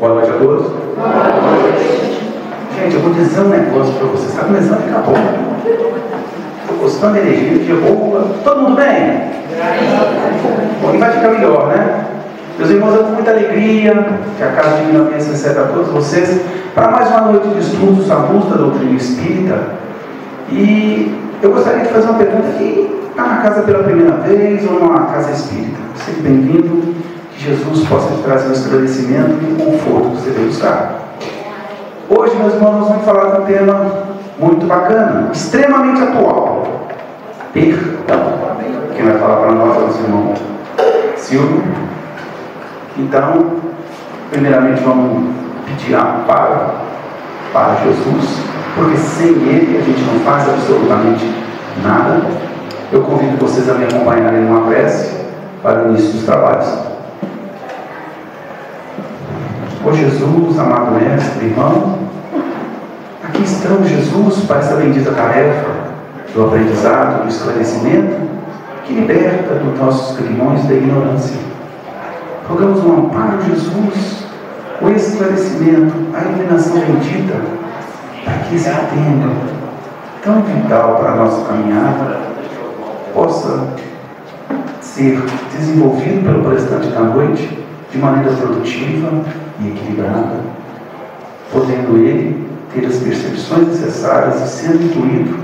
Boa noite a todos. Gente, eu vou dizer um negócio para vocês. Está começando a ficar bom. Estou gostando da energia, dia boa. Todo mundo bem? Bom, e vai ficar melhor, né? Meus irmãos, é com muita alegria que a Casa Divina Bênção recebe a todos vocês para mais uma noite de estudos à luz da doutrina espírita. E eu gostaria de fazer uma pergunta aqui. Está na casa pela primeira vez ou numa casa espírita? Seja bem-vindo. Que Jesus possa te trazer um esclarecimento e um conforto que você veio buscar. Hoje, meus irmãos, nós vamos falar de um tema muito bacana, extremamente atual. Perdão. Quem vai falar para nós é o nosso irmão Silvio. Então, primeiramente vamos pedir amparo para Jesus, porque sem Ele a gente não faz absolutamente nada. Eu convido vocês a me acompanharem numa prece para o início dos trabalhos. Ó Jesus, amado mestre, irmão, aqui estamos, Jesus, para essa bendita tarefa do aprendizado, do esclarecimento, que liberta dos nossos grilhões da ignorância. Rogamos um amparo, Jesus, o esclarecimento, a iluminação bendita, para que esse tema tão vital para a nossa caminhada possa ser desenvolvido pelo prestante da noite de maneira produtiva e equilibrada, podendo ele ter as percepções necessárias e sendo intuído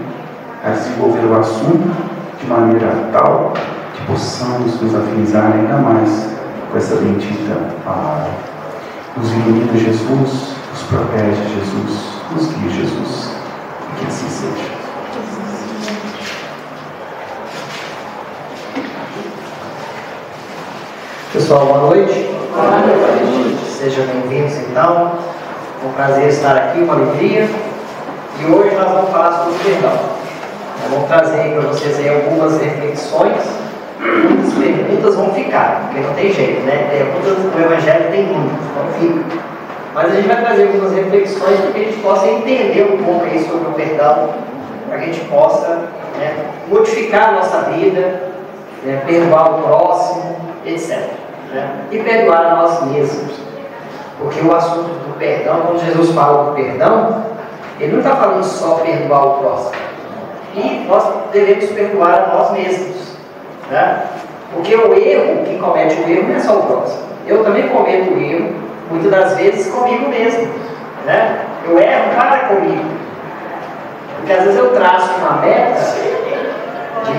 a desenvolver o assunto de maneira tal que possamos nos afinizar ainda mais com essa bendita palavra. Nos ilumina Jesus, nos protege Jesus, nos guia Jesus, e que assim seja. Pessoal, boa noite. Boa noite. Sejam bem-vindos então. É um prazer estar aqui, uma alegria. E hoje nós vamos falar sobre perdão. Nós vamos trazer aí para vocês aí algumas reflexões. Muitas perguntas vão ficar, porque não tem jeito, né? Perguntas do Evangelho tem muitas, então fica. Mas a gente vai trazer algumas reflexões para que a gente possa entender um pouco aí sobre o perdão, para que a gente possa, né, modificar a nossa vida, né, perdoar o próximo, etc. Né? E perdoar a nós mesmos. Porque o assunto do perdão, quando Jesus fala do perdão, ele não está falando só perdoar o próximo. E nós devemos perdoar a nós mesmos. Né? Porque o erro, quem comete o erro não é só o próximo. Eu também cometo o erro, muitas das vezes comigo mesmo. Né? Eu erro para comigo. Porque às vezes eu traço uma meta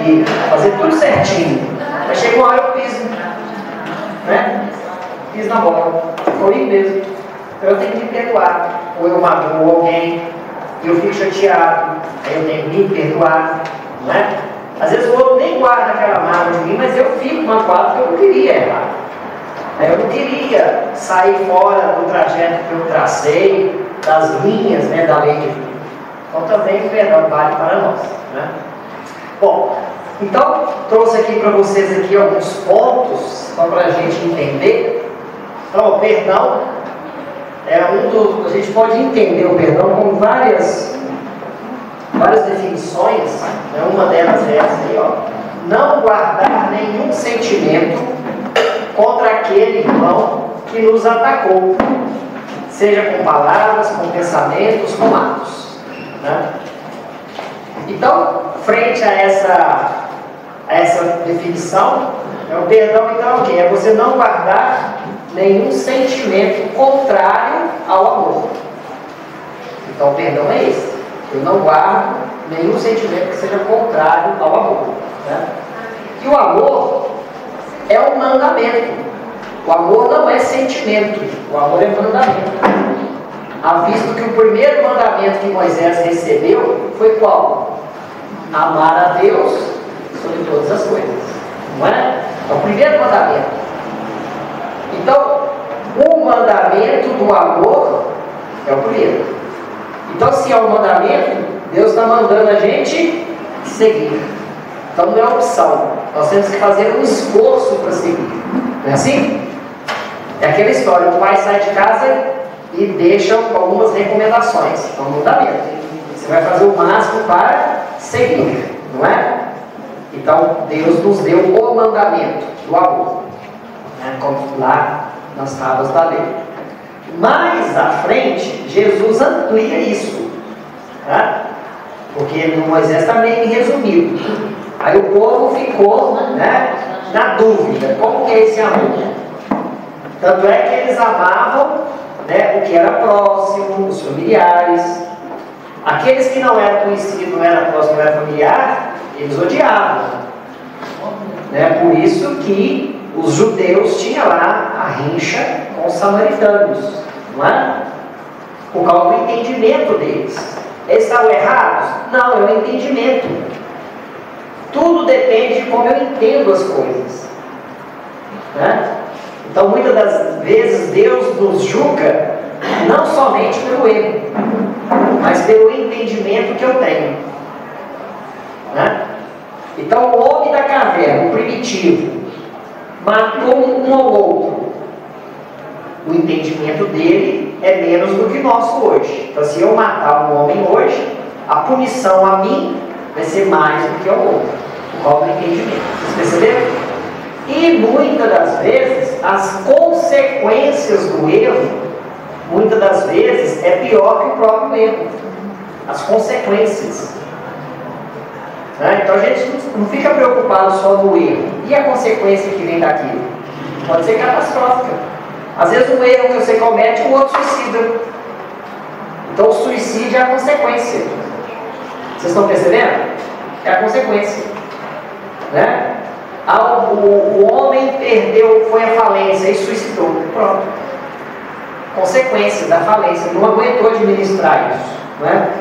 de fazer tudo certinho. Mas chega uma hora eu piso. Né? Fiz na bola, comigo mesmo. Então eu tenho que me perdoar. Ou eu magoo alguém e eu fico chateado, aí eu tenho que me perdoar. Não é? Às vezes o outro nem guarda aquela mágoa de mim, mas eu fico magoado porque eu não queria errar. Eu não queria sair fora do trajeto que eu tracei, das linhas, né, da lei divina. Então também o perdão vale para nós. Né? Bom, então trouxe aqui para vocês aqui alguns pontos para a gente entender. Então, o perdão é a gente pode entender o perdão com várias definições. Né? Uma delas é essa aí, ó. Não guardar nenhum sentimento contra aquele irmão que nos atacou, seja com palavras, com pensamentos, com atos. Né? Então, frente a essa definição, o perdão então o quê? É você não guardar nenhum sentimento contrário ao amor. Então o perdão é esse. Eu não guardo nenhum sentimento que seja contrário ao amor. Né? E o amor é um mandamento. O amor não é sentimento. O amor é mandamento. Visto que o primeiro mandamento que Moisés recebeu foi qual? Amar a Deus sobre todas as coisas. Não é? É o primeiro mandamento. Então, o mandamento do amor é o primeiro. Então, se é um mandamento, Deus está mandando a gente seguir. Então, não é opção. Nós temos que fazer um esforço para seguir. Não é assim? É aquela história: o pai sai de casa e deixa algumas recomendações. É um mandamento. Você vai fazer o máximo para seguir. Não é? Então, Deus nos deu o mandamento do amor. Como lá nas tábuas da lei. Mais à frente, Jesus amplia isso, tá? Porque no Moisés está meio resumido. Aí o povo ficou, né, na dúvida, como que é esse amor? Tanto é que eles amavam, né, o que era próximo, os familiares. Aqueles que não eram conhecidos, não eram próximos, não eram familiar, eles odiavam, né? Por isso que os judeus tinham lá a rincha com os samaritanos, não é? Por causa do entendimento deles. Eles estavam errados? Não, é o entendimento. Tudo depende de como eu entendo as coisas, né? Então, muitas das vezes, Deus nos julga não somente pelo erro, mas pelo entendimento que eu tenho, né? Então, o homem da caverna, o primitivo, matou um ao outro. O entendimento dele é menos do que nosso hoje. Então, se eu matar um homem hoje, a punição a mim vai ser mais do que ao outro, por causa do entendimento. Vocês perceberam? E muitas das vezes, as consequências do erro, muitas das vezes, é pior que o próprio erro. As consequências. Né? Então a gente não fica preocupado só no erro. E a consequência que vem daquilo? Pode ser catastrófica. Às vezes um erro que você comete, o outro suicida. Então o suicídio é a consequência. Vocês estão percebendo? É a consequência. Né? O homem perdeu, foi à falência e suicidou. Pronto. Consequência da falência. Não aguentou administrar isso. Né?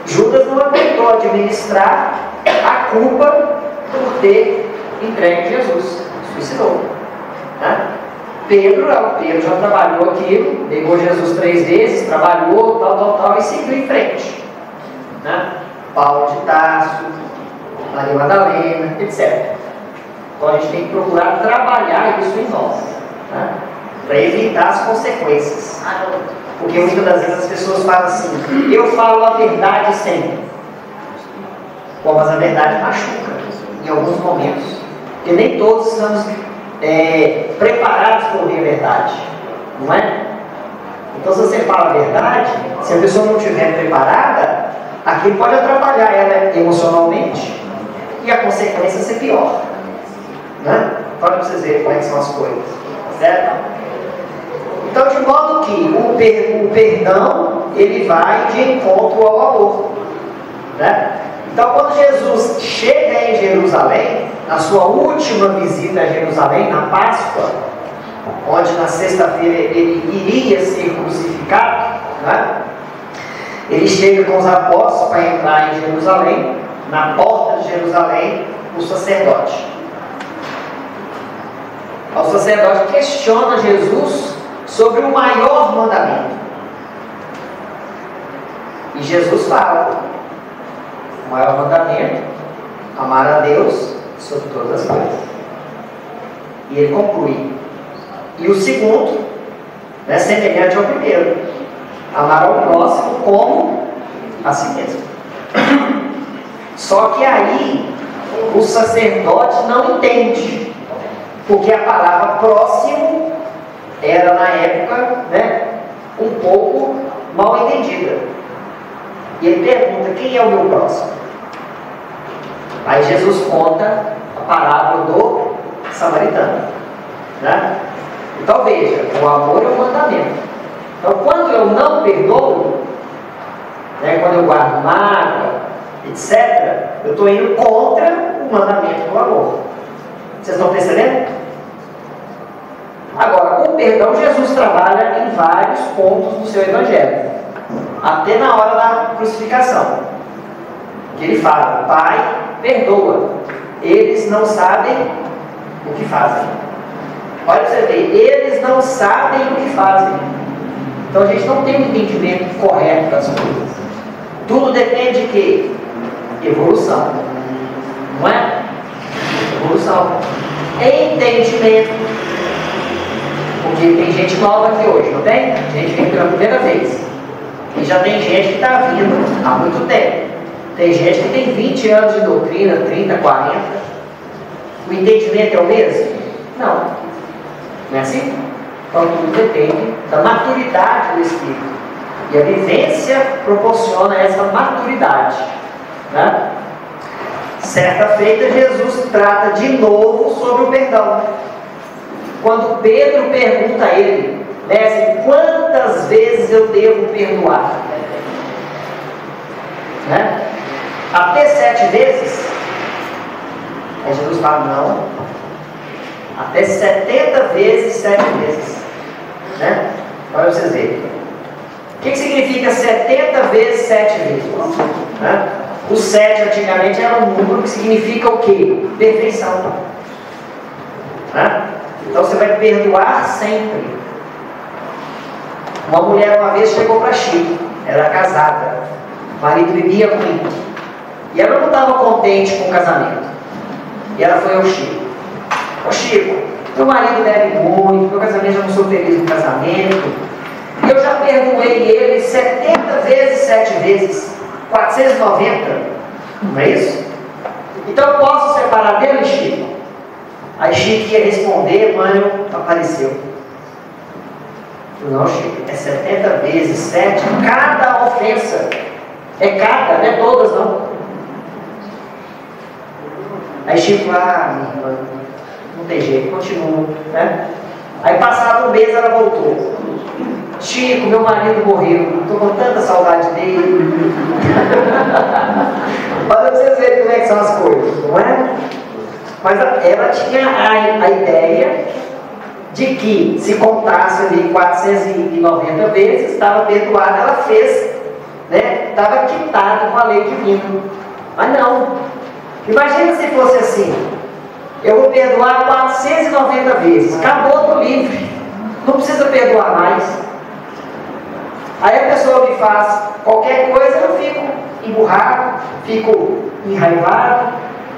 Judas não aguentou administrar a culpa por ter entregue Jesus. Suicidou. Né? Pedro já trabalhou aquilo, negou Jesus 3 vezes, trabalhou, tal, e seguiu em frente. Né? Paulo de Tarso, Maria Madalena, etc. Então a gente tem que procurar trabalhar isso em nós, né? Para evitar as consequências. Porque muitas das vezes as pessoas falam assim: eu falo a verdade sempre. Bom, mas a verdade machuca em alguns momentos. Porque nem todos estamos preparados para ouvir a verdade, não é? Então, se você fala a verdade, se a pessoa não estiver preparada, aquilo pode atrapalhar ela emocionalmente e a consequência ser pior, né? Para vocês verem como é que são as coisas, certo? Então, de modo que o perdão, ele vai de encontro ao amor, né? Então, quando Jesus chega em Jerusalém, na sua última visita a Jerusalém, na Páscoa, onde na sexta-feira ele iria ser crucificado, né? Ele chega com os apóstolos para entrar em Jerusalém. Na porta de Jerusalém, o sacerdote. O sacerdote questiona Jesus sobre o maior mandamento. E Jesus fala: o maior mandamento, amar a Deus sobre todas as coisas. E ele conclui: e o segundo, né, semelhante ao primeiro, amar ao próximo como a si mesmo. Só que aí o sacerdote não entende, porque a palavra próximo era na época, né, um pouco mal entendida. E ele pergunta: quem é o meu próximo? Aí Jesus conta a parábola do samaritano, né? Então veja, o amor é um mandamento. Então quando eu não perdoo, né, quando eu guardo mágoa, etc., eu estou indo contra o mandamento do amor. Vocês estão percebendo? Agora, o perdão, Jesus trabalha em vários pontos do seu evangelho, até na hora da crucificação, que ele fala: Pai, perdoa, eles não sabem o que fazem. Olha para você ver, eles não sabem o que fazem. Então a gente não tem um entendimento correto das coisas. Tudo depende de quê? Evolução, não é? Evolução, entendimento. Porque tem gente nova aqui hoje, não tem? Gente que vem pela primeira vez. E já tem gente que está vindo há muito tempo. Tem gente que tem 20 anos de doutrina, 30, 40. O entendimento é o mesmo? Não. Não é assim? Então tudo depende da maturidade do Espírito. E a vivência proporciona essa maturidade, né? Certa feita, Jesus trata de novo sobre o perdão. Quando Pedro pergunta a ele: mestre, quantas vezes eu devo perdoar? Né? Até 7 vezes? Aí Jesus fala: não, até 70 vezes 7 vezes. Né? Para vocês verem. O que significa 70 vezes 7 vezes? Né? O 7 antigamente era um número que significa o quê? Perfeição. Né? Então você vai perdoar sempre. Uma mulher uma vez chegou para Chico, era casada, o marido bebia muito, e ela não estava contente com o casamento. E ela foi ao Chico: ô Chico, meu marido bebe muito, meu casamento, eu não sou feliz no casamento, e eu já perdoei ele 70 vezes 7 vezes, 490, não é isso? Então eu posso separar dele, Chico? Aí Chico ia responder, Mânio apareceu: não, Chico, é 70 vezes 7 cada ofensa. É cada, não é todas não. Aí Chico: minha irmã, não tem jeito, continua, né? Aí passado um mês ela voltou: Chico, meu marido morreu, estou com tanta saudade dele. Para vocês verem como é que são as coisas, não é? Mas ela tinha a ideia de que se contasse ali 490 vezes, estava perdoada, ela fez, né? Estava quitado com a lei divina. Mas não. Imagina se fosse assim: eu vou perdoar 490 vezes, acabou do livre, não precisa perdoar mais. Aí a pessoa me faz qualquer coisa, eu fico emburrado, fico enraivado,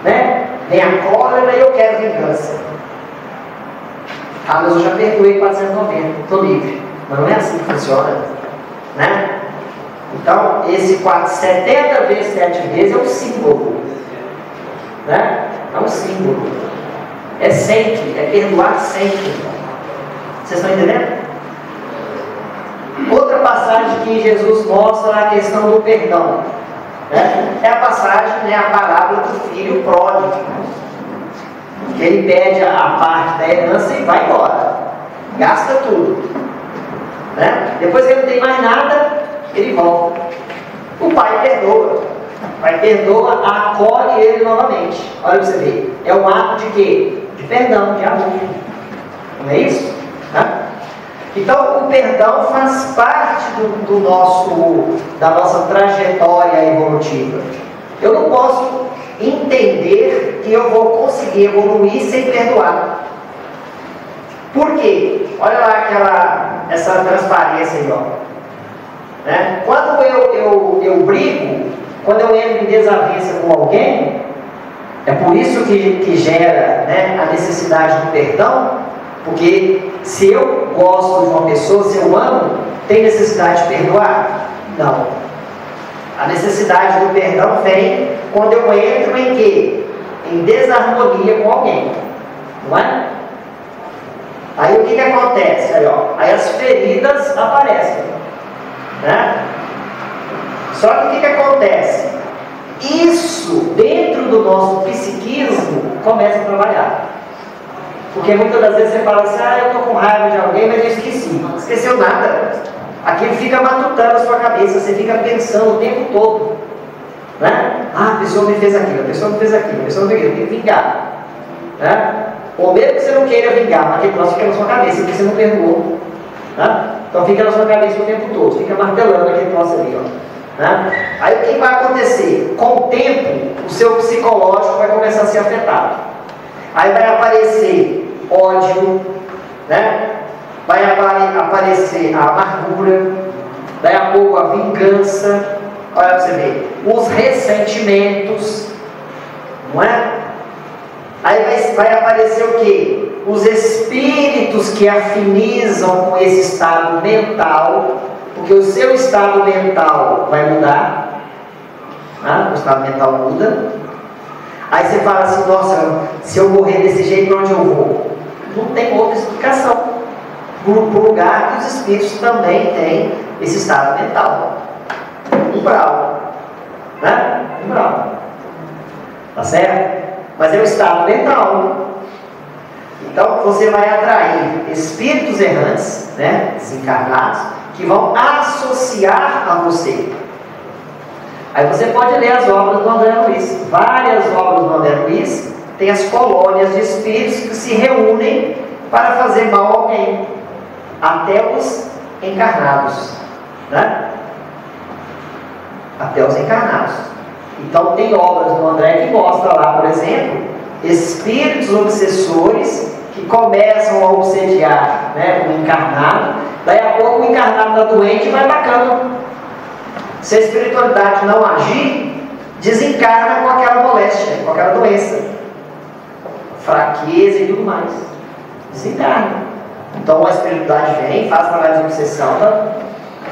né? Vem a cólera e eu quero vingança. Mas eu já perdoei 490, estou livre. Mas não é assim que funciona, né? Então, esse 70 vezes 7 vezes é um símbolo, né? É um símbolo. É sempre, é perdoar sempre. Vocês estão entendendo? Outra passagem que Jesus mostra a questão do perdão, né? É a passagem, né, a parábola do filho pródigo, que ele pede a parte da herança e vai embora, gasta tudo, né? Depois que ele não tem mais nada, ele volta. O pai perdoa, acolhe ele novamente. Olha para você ver, é um ato de quê? De perdão, de amor, não é isso? Né? Então o perdão faz parte da nossa trajetória evolutiva. Eu não posso entender que eu vou conseguir evoluir sem perdoar. Por quê? Olha lá essa transparência aí, ó. Né? Quando eu brigo, quando eu entro em desavença com alguém, é por isso que gera, né, a necessidade do perdão. Porque se eu gosto de uma pessoa, se eu amo, tem necessidade de perdoar? Não. A necessidade do perdão vem quando eu entro em quê? Em desarmonia com alguém, não é? Aí o que acontece? Aí as feridas aparecem, né? Só que o que acontece? Isso, dentro do nosso psiquismo, começa a trabalhar. Porque muitas das vezes você fala assim: eu estou com raiva de alguém, mas eu esqueci. Não esqueceu nada. Aquilo fica matutando a sua cabeça, você fica pensando o tempo todo, né? A pessoa me fez aquilo, a pessoa me fez aquilo, a pessoa me fez aquilo, eu tenho que vingar, né? Ou mesmo que você não queira vingar, mas aquele troço fica na sua cabeça, porque você não perdoou, né? Então fica na sua cabeça o tempo todo, fica martelando aquele troço ali, ó, né? Aí o que vai acontecer? Com o tempo, o seu psicológico vai começar a ser afetado. Aí vai aparecer ódio, né? Vai aparecer a amargura, daí a pouco a vingança, olha para você ver, os ressentimentos, não é? Aí vai aparecer o que? Os espíritos que afinizam com esse estado mental, porque o seu estado mental vai mudar, né? O estado mental muda. Aí você fala assim: nossa, se eu morrer desse jeito, para onde eu vou? Não tem outra explicação. para o lugar que os espíritos também têm esse estado mental. Umbral. Né? Umbral. Tá certo? Mas é o estado mental. Então você vai atrair espíritos errantes, né? Desencarnados, que vão associar a você. Aí você pode ler as obras do André Luiz. Várias obras do André Luiz tem as colônias de espíritos que se reúnem para fazer mal a alguém, até os encarnados, né? Até os encarnados. Então tem obras do André que mostra lá, por exemplo, espíritos obsessores que começam a obsediar, né, o encarnado. Daí a pouco o encarnado está doente e vai atacando. Se a espiritualidade não agir, desencarna com aquela moléstia, com aquela doença, fraqueza e tudo mais. Desencarna. Então a espiritualidade vem, faz trabalho de obsessão para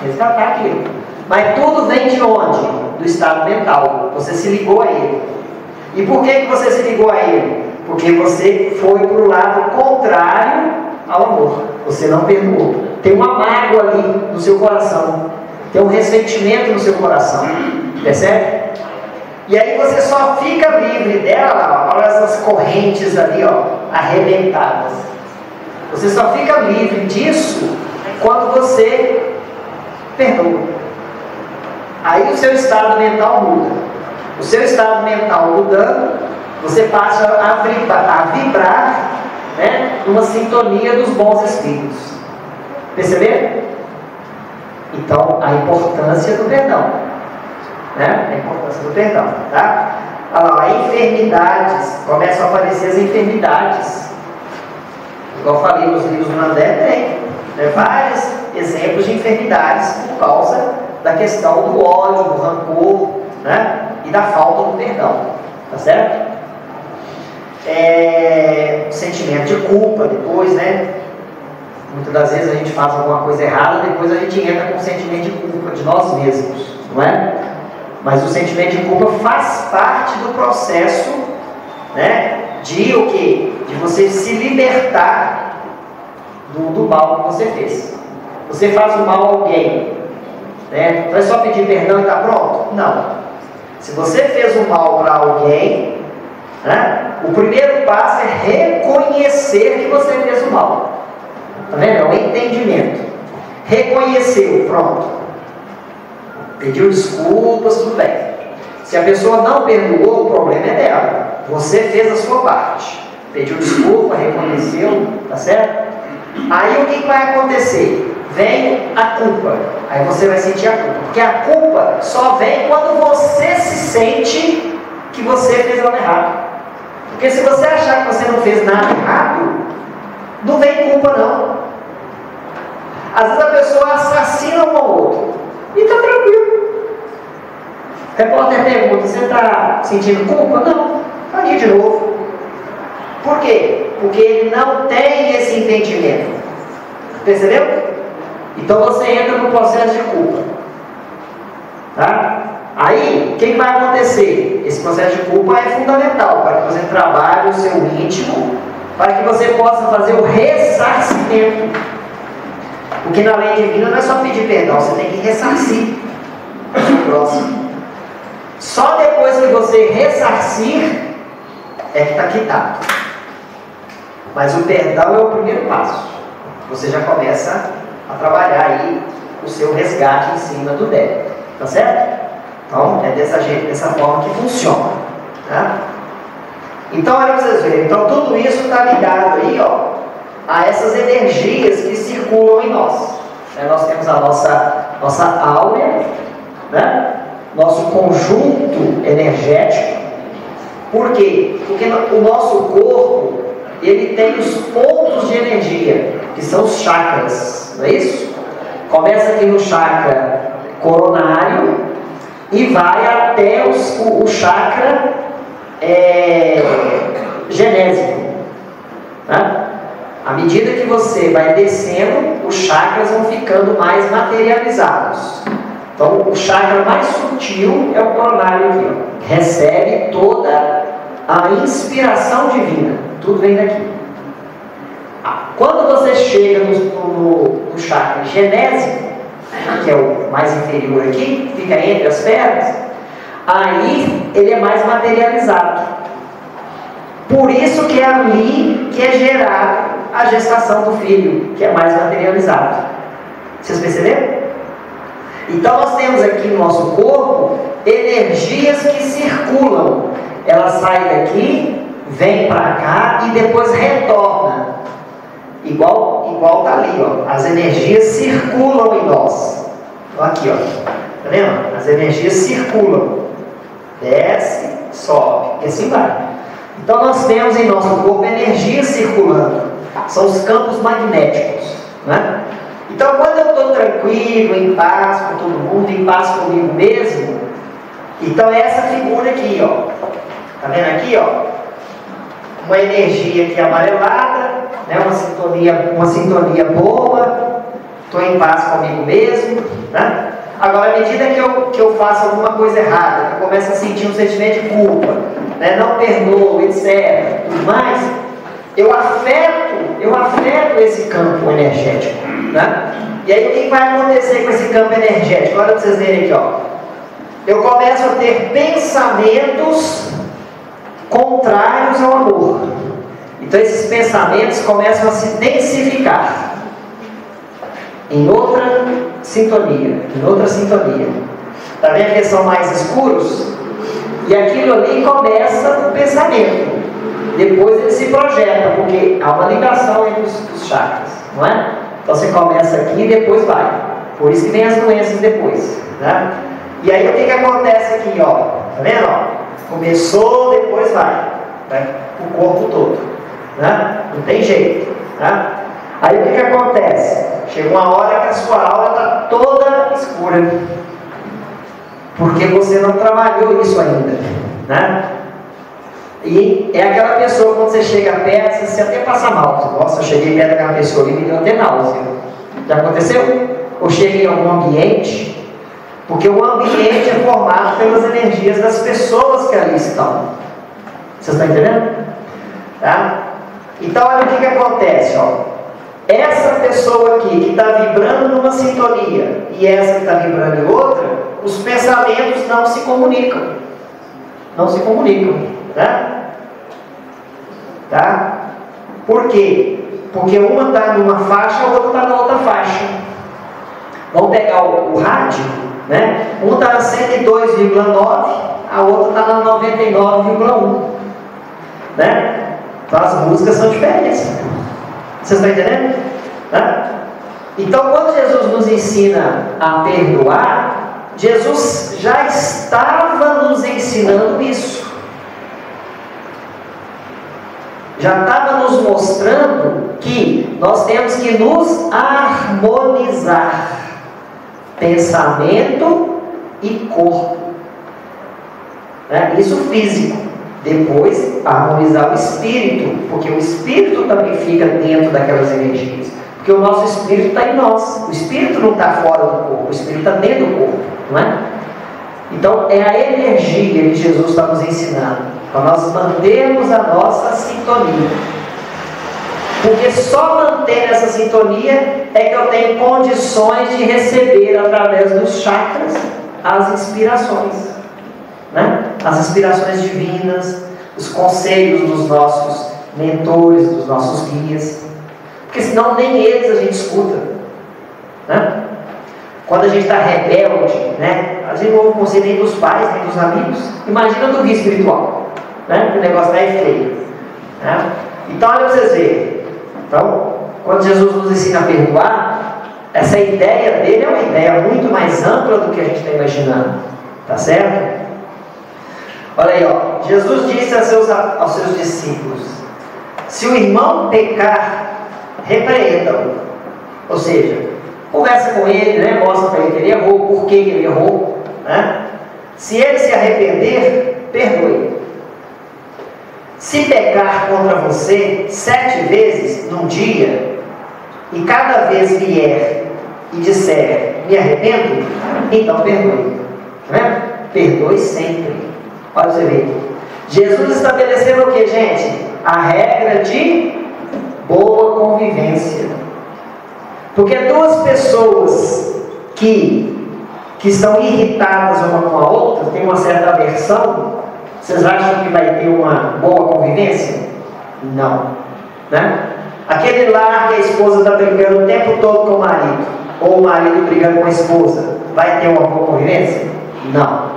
resgatar aquilo. Mas tudo vem de onde? Do estado mental. Você se ligou a ele. E por que você se ligou a ele? Porque você foi para o lado contrário ao amor. Você não perdoou. Tem uma mágoa ali no seu coração. Tem um ressentimento no seu coração. Percebe? E aí você só fica livre dela, olha essas correntes ali, ó, arrebentadas. Você só fica livre disso quando você perdoa. Aí o seu estado mental muda. O seu estado mental mudando, você passa a vibrar, né, numa sintonia dos bons espíritos. Perceberam? Então, a importância do perdão, né? A importância do perdão, tá? Olha lá, enfermidades, começam a aparecer as enfermidades. Igual eu falei nos livros do André, tem, né, vários exemplos de enfermidades por causa da questão do ódio, do rancor, né? E da falta do perdão, tá certo? Sentimento de culpa depois, né? Muitas das vezes a gente faz alguma coisa errada, depois a gente entra com o sentimento de culpa de nós mesmos, não é? Mas o sentimento de culpa faz parte do processo, né? De o quê? De você se libertar do mal que você fez. Você faz o mal a alguém, né? Não é só pedir perdão e está pronto? Não. Se você fez o mal para alguém, né? O primeiro passo é reconhecer que você fez o mal. Está vendo? É o entendimento. Reconheceu, pronto. Pediu desculpas, tudo bem. Se a pessoa não perdoou, o problema é dela. Você fez a sua parte. Pediu desculpa, reconheceu, tá certo? Aí o que vai acontecer? Vem a culpa. Aí você vai sentir a culpa. Porque a culpa só vem quando você se sente que você fez algo errado. Porque se você achar que você não fez nada errado, não vem culpa não. Às vezes a pessoa assassina um ao outro e está tranquilo. O repórter pergunta: você está sentindo culpa? Não. Aqui de novo. Por quê? Porque ele não tem esse entendimento. Percebeu? Então você entra no processo de culpa. Tá? Aí, o que vai acontecer? Esse processo de culpa é fundamental para que você trabalhe o seu íntimo, para que você possa fazer o ressarcimento. Porque na lei divina não é só pedir perdão, você tem que ressarcir o próximo. Só depois que você ressarcir é que está quitado. Mas o perdão é o primeiro passo. Você já começa a trabalhar aí o seu resgate em cima do débito. Tá certo? Então, é dessa forma que funciona. Tá? Então, olha para vocês verem. Então, tudo isso está ligado aí, ó, a essas energias que circulam em nós. Nós temos a nossa áurea, né? Nosso conjunto energético. Por quê? Porque o nosso corpo, ele tem os pontos de energia, que são os chakras, não é isso? Começa aqui no chakra coronário e vai até o chakra genésico. Né? À medida que você vai descendo, os chakras vão ficando mais materializados. Então, o chakra mais sutil é o coronário aqui, ó. Recebe toda a inspiração divina. Tudo vem daqui. Quando você chega no chakra genésico, que é o mais inferior aqui, fica entre as pernas, aí ele é mais materializado. Por isso que é ali que é gerado a gestação do filho, que é mais materializado. Vocês perceberam? Então nós temos aqui no nosso corpo energias que circulam. Ela sai daqui, vem para cá e depois retorna. Igual tá ali, ó. As energias circulam em nós. Então, aqui, ó. Tá vendo? As energias circulam. Desce, sobe. E assim vai. Então nós temos em nosso corpo energias circulando. São os campos magnéticos, né? Então quando eu estou tranquilo, em paz com todo mundo, em paz comigo mesmo, então é essa figura aqui, ó. Tá vendo aqui, ó? Uma energia aqui amarelada, né? Uma sintonia boa, estou em paz comigo mesmo, né? Agora, à medida que eu faço alguma coisa errada, que eu começo a sentir um sentimento de culpa, né? Não perdoo, etc., tudo mais, eu afeto esse campo energético, né? E aí o que vai acontecer com esse campo energético? Olha para vocês verem aqui, ó. Eu começo a ter pensamentos contrários ao amor. Então esses pensamentos começam a se densificar em outra sintonia. Está vendo que eles são mais escuros? E aquilo ali começa o pensamento. Depois ele se projeta, porque há uma ligação entre os chakras, não é? Então você começa aqui e depois vai. Por isso que vem as doenças depois, né? E aí o que acontece aqui, ó? Tá vendo? Ó? Começou, depois vai o corpo todo, né? Não tem jeito, né? Aí o que acontece? Chega uma hora que a sua aura está toda escura, porque você não trabalhou isso ainda, né? E é aquela pessoa, quando você chega perto, você até passa mal. Nossa, eu cheguei perto daquela pessoa e me deu até náusea. Já aconteceu? Ou cheguei em algum ambiente? Porque o ambiente é formado pelas energias das pessoas que ali estão. Vocês estão entendendo? Tá? Então, olha o que acontece, ó. Essa pessoa aqui que está vibrando numa sintonia e essa que está vibrando em outra, os pensamentos não se comunicam. Não se comunicam, né? Tá? Por quê? Porque uma está numa faixa, a outra está na outra faixa. Vamos pegar o rádio, né? Um está na 102,9, a outra está na 99,1, né? Então as músicas são diferentes. Vocês estão entendendo? Né? Então quando Jesus nos ensina a perdoar, Jesus já estava nos ensinando isso. Já estava nos mostrando que nós temos que nos harmonizar, pensamento e corpo, né? Isso físico. Depois harmonizar o espírito, porque o espírito também fica dentro daquelas energias, porque o nosso espírito está em nós. O espírito não está fora do corpo, o espírito está dentro do corpo, não é? Então é a energia que Jesus está nos ensinando, para nós mantermos a nossa sintonia. Porque só mantendo essa sintonia é que eu tenho condições de receber através dos chakras as inspirações, né? As inspirações divinas, os conselhos dos nossos mentores, dos nossos guias. Porque senão nem eles a gente escuta, né? Quando a gente está rebelde, né? A gente não ouve o conselho nem dos pais, nem dos amigos. Imagina do guia espiritual, né? Que o negócio está feio, né? Então olha para vocês verem. Então, quando Jesus nos ensina a perdoar, essa ideia dele é uma ideia muito mais ampla do que a gente está imaginando, tá certo? Olha aí, ó. Jesus disse aos seus discípulos: se o irmão pecar, repreenda-o. Ou seja, conversa com ele, né? Mostra para ele que ele errou, por que ele errou, né? Se ele se arrepender, perdoe. Se pecar contra você 7 vezes num dia, e cada vez vier e disser, me arrependo, então perdoe, né? Perdoe sempre. Olha você ver. Jesus estabeleceu o que, gente? A regra de boa convivência. Porque duas pessoas que são irritadas uma com a outra, tem uma certa aversão, vocês acham que vai ter uma boa convivência? Não. Né? Aquele lar que a esposa está brigando o tempo todo com o marido, ou o marido brigando com a esposa, vai ter uma boa convivência? Não.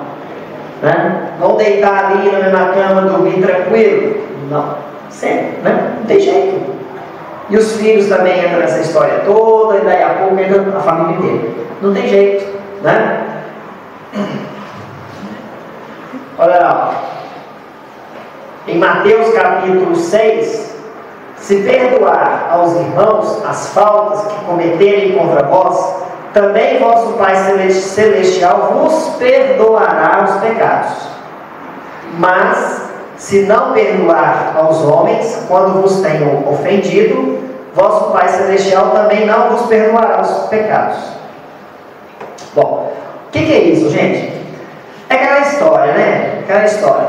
Né? Vão deitar ali na cama, dormir tranquilo? Não. Sempre, né? Não tem jeito. E os filhos também entram nessa história toda, e daí a pouco entra a família inteira. Não tem jeito, né? Olha lá. Em Mateus capítulo 6, se perdoar aos irmãos as faltas que cometerem contra vós, também vosso Pai Celestial vos perdoará os pecados. Mas, se não perdoar aos homens, quando vos tenham ofendido, vosso Pai Celestial também não vos perdoará os pecados. Bom, o que é isso, gente? É aquela história, né? Aquela história.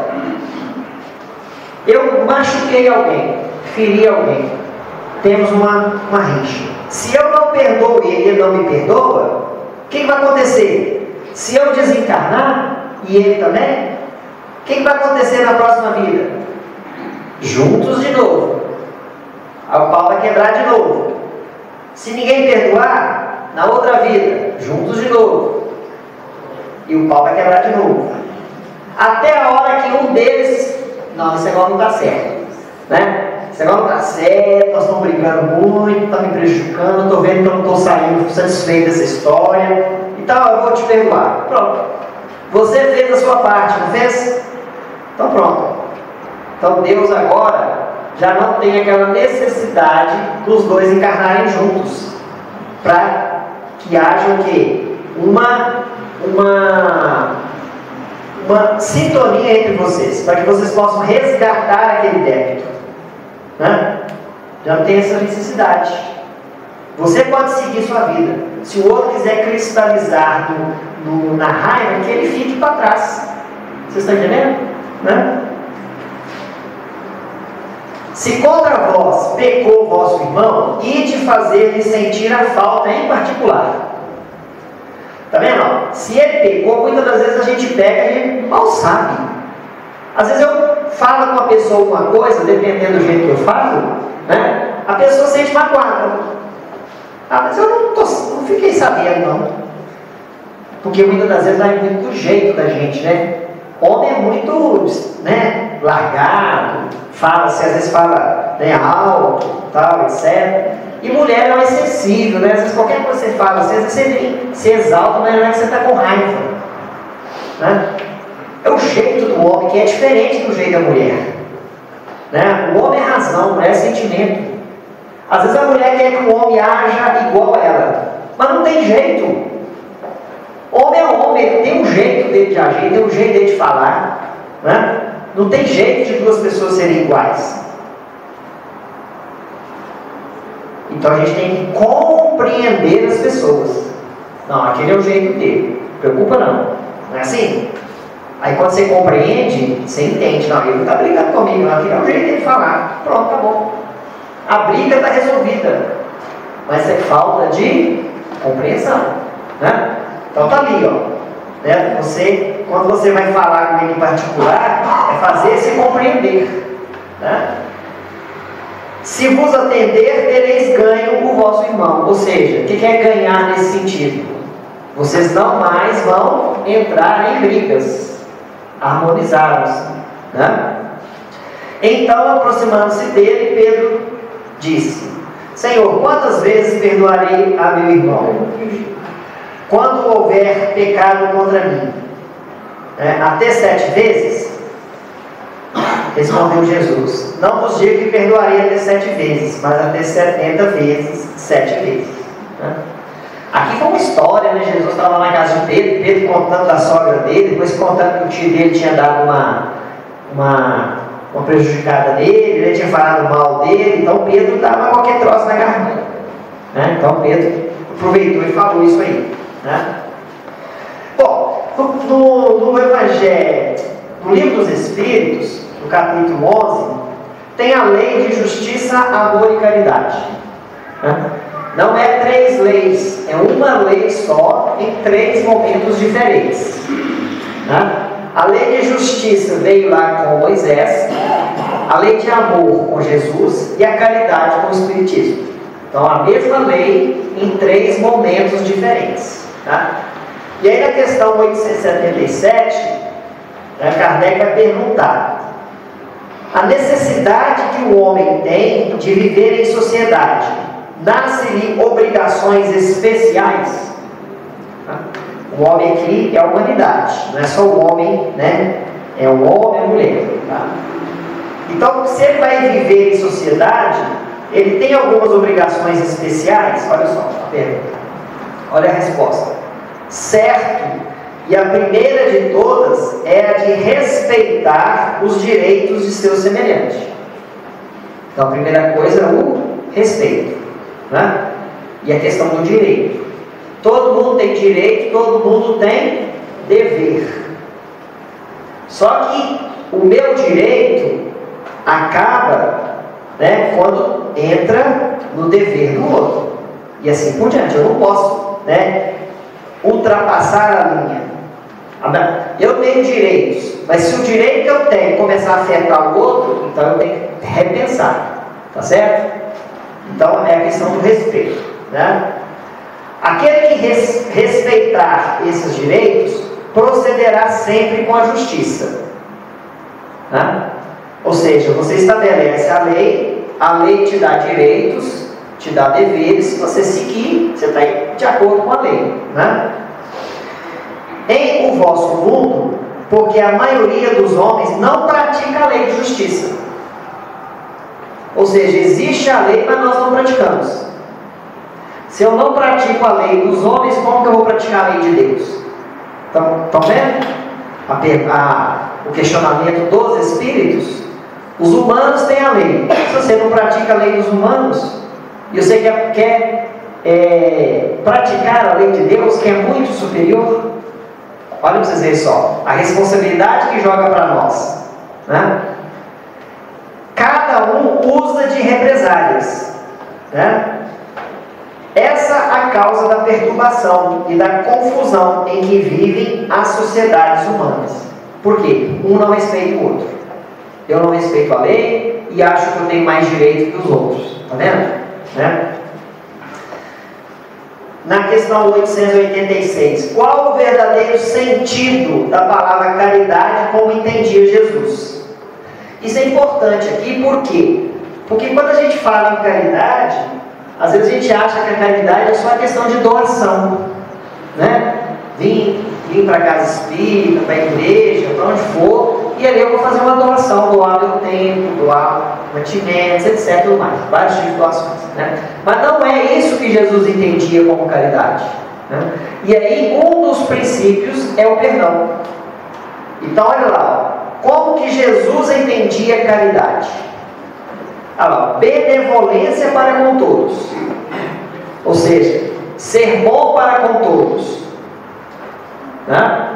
Eu machuquei alguém, feri alguém, temos uma rixa. Se eu não perdoo ele e ele não me perdoa, o que vai acontecer? Se eu desencarnar e ele também, o que vai acontecer na próxima vida? Juntos de novo. O pau vai quebrar de novo. Se ninguém perdoar, na outra vida, juntos de novo. E o pau vai quebrar de novo. Até a hora que um deles, não, esse negócio não está certo, né? Esse negócio não está certo, nós estamos brigando muito, está me prejudicando, estou vendo que eu não estou saindo satisfeito dessa história, então eu vou te perdoar. Pronto. Você fez a sua parte, não fez? Então pronto. Então Deus agora já não tem aquela necessidade dos dois encarnarem juntos, para que haja o quê? Uma sintonia entre vocês, para que vocês possam resgatar aquele débito, né? Já não tem essa necessidade. Você pode seguir sua vida. Se o outro quiser cristalizar na raiva, que ele fique para trás. Vocês estão entendendo? Né? Se contra vós pecou vosso irmão, ide fazer-lhe sentir a falta em particular. Está vendo? Se ele pecou, muitas das vezes a gente pega e ele mal sabe. Às vezes eu falo com a pessoa alguma coisa, dependendo do jeito que eu falo, né? A pessoa sente magoada. Ah, mas eu não fiquei sabendo, não. Porque muitas das vezes vai muito do jeito da gente, né? Homem é muito, né, largado, às vezes fala, né, alto, tal, etc. E mulher é um excessivo, né? Às vezes qualquer coisa que você fala, às vezes você se exalta, mas não é que você está com raiva, né? É o jeito do homem que é diferente do jeito da mulher, né? O homem é razão, a mulher é sentimento. Às vezes a mulher quer que o homem haja igual a ela, mas não tem jeito. Homem é homem, ele tem um jeito dele de agir, tem um jeito dele de falar, né? Não tem jeito de duas pessoas serem iguais. Então a gente tem que compreender as pessoas. Não, aquele é o jeito dele, não preocupa não. Não é assim? Aí quando você compreende, você entende. Não, ele não está brigando comigo, não, aquele é o jeito dele falar. Pronto, tá bom. A briga está resolvida. Mas é falta de compreensão, né? Então tá ali, ó, né? Quando você vai falar com ele em particular, é fazer-se compreender, né? Se vos atender, tereis ganho o vosso irmão. Ou seja, o que é ganhar nesse sentido? Vocês não mais vão entrar em brigas, harmonizados, né? Então, aproximando-se dele, Pedro disse: Senhor, quantas vezes perdoarei a meu irmão quando houver pecado contra mim? Até 7 vezes? Respondeu Jesus: Não vos digo que perdoarei até 7 vezes, mas até 70 vezes, 7 vezes. Aqui foi uma história, né? Jesus estava na casa de Pedro contando da sogra dele, depois contando que o tio dele tinha dado uma prejudicada nele, ele tinha falado mal dele, então Pedro dava qualquer troço na garganta, né? Então Pedro aproveitou e falou isso aí, né? Bom, no Evangelho, no Livro dos Espíritos, no capítulo 11, tem a lei de justiça, amor e caridade, né? Não é 3 leis, é uma lei só em 3 momentos diferentes. Né? A lei de justiça veio lá com Moisés, a lei de amor com Jesus e a caridade com o Espiritismo. Então, a mesma lei em 3 momentos diferentes. Tá? E aí, na questão 877, Kardec vai perguntar: a necessidade que o homem tem de viver em sociedade, nasce-lhe obrigações especiais? O homem aqui é a humanidade, não é só o homem, né? É o homem e a mulher. Tá? Então, se ele vai viver em sociedade, ele tem algumas obrigações especiais? Olha só a pergunta. Olha a resposta. Certo, e a primeira de todas é a de respeitar os direitos de seu semelhante. Então, a primeira coisa é o respeito, né? E a questão do direito. Todo mundo tem direito, todo mundo tem dever. Só que o meu direito acaba, né, quando entra no dever do outro. E assim por diante. Eu não posso, né, ultrapassar a linha. Eu tenho direitos, mas se o direito que eu tenho começar a afetar o outro, então eu tenho que repensar. Tá certo? Então é a questão do respeito, né? Aquele que respeitar esses direitos procederá sempre com a justiça, né? Ou seja, você estabelece a lei te dá direitos, te dá deveres. Se você seguir, você está de acordo com a lei, né? Em o vosso mundo, porque a maioria dos homens não pratica a lei de justiça. Ou seja, existe a lei, mas nós não praticamos. Se eu não pratico a lei dos homens, como que eu vou praticar a lei de Deus? Estão vendo? O questionamento dos espíritos. Os humanos têm a lei. Se você não pratica a lei dos humanos, e você quer praticar a lei de Deus, que é muito superior, olha para vocês verem só, a responsabilidade que joga para nós, né? Cada um usa de represálias, né? Essa a causa da perturbação e da confusão em que vivem as sociedades humanas. Por quê? Um não respeita o outro. Eu não respeito a lei e acho que eu tenho mais direito que os outros. Está vendo? Né? Na questão 886, qual o verdadeiro sentido da palavra caridade como entendia Jesus? Isso é importante aqui, por quê? Porque quando a gente fala em caridade, às vezes a gente acha que a caridade é só a questão de doação, né? Vim para a casa espírita, para a igreja, para onde for, e ali eu vou fazer uma doação, doar meu tempo, doar mantimentos, etc. Tudo mais, vários tipos de doações, né? Mas não é isso que Jesus entendia como caridade, né? E aí, um dos princípios é o perdão. Então, olha lá, como que Jesus entendia caridade? Olha lá, benevolência para com todos, ou seja, ser bom para com todos, né?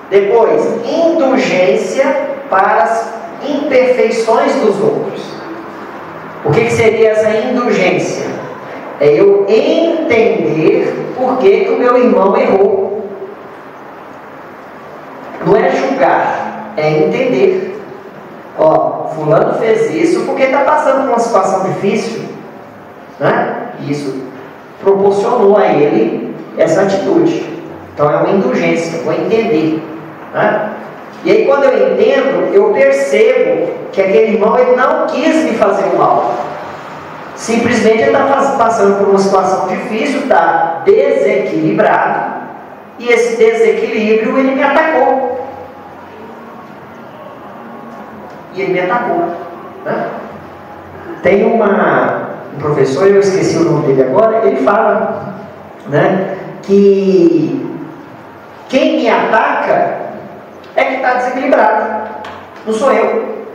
Depois, indulgência para as imperfeições dos outros. O que seria essa indulgência? É eu entender por que o meu irmão errou. Não é julgar, é entender. Ó, fulano fez isso porque está passando por uma situação difícil, né? E isso proporcionou a ele essa atitude. Então é uma indulgência, vou entender, né? E aí quando eu entendo, eu percebo que aquele irmão ele não quis me fazer o mal. Simplesmente ele está passando por uma situação difícil, está desequilibrado, e esse desequilíbrio ele me atacou. E ele me atacou, né? Tem um professor, eu esqueci o nome dele agora, ele fala, né, que quem me ataca é que está desequilibrado, não sou eu.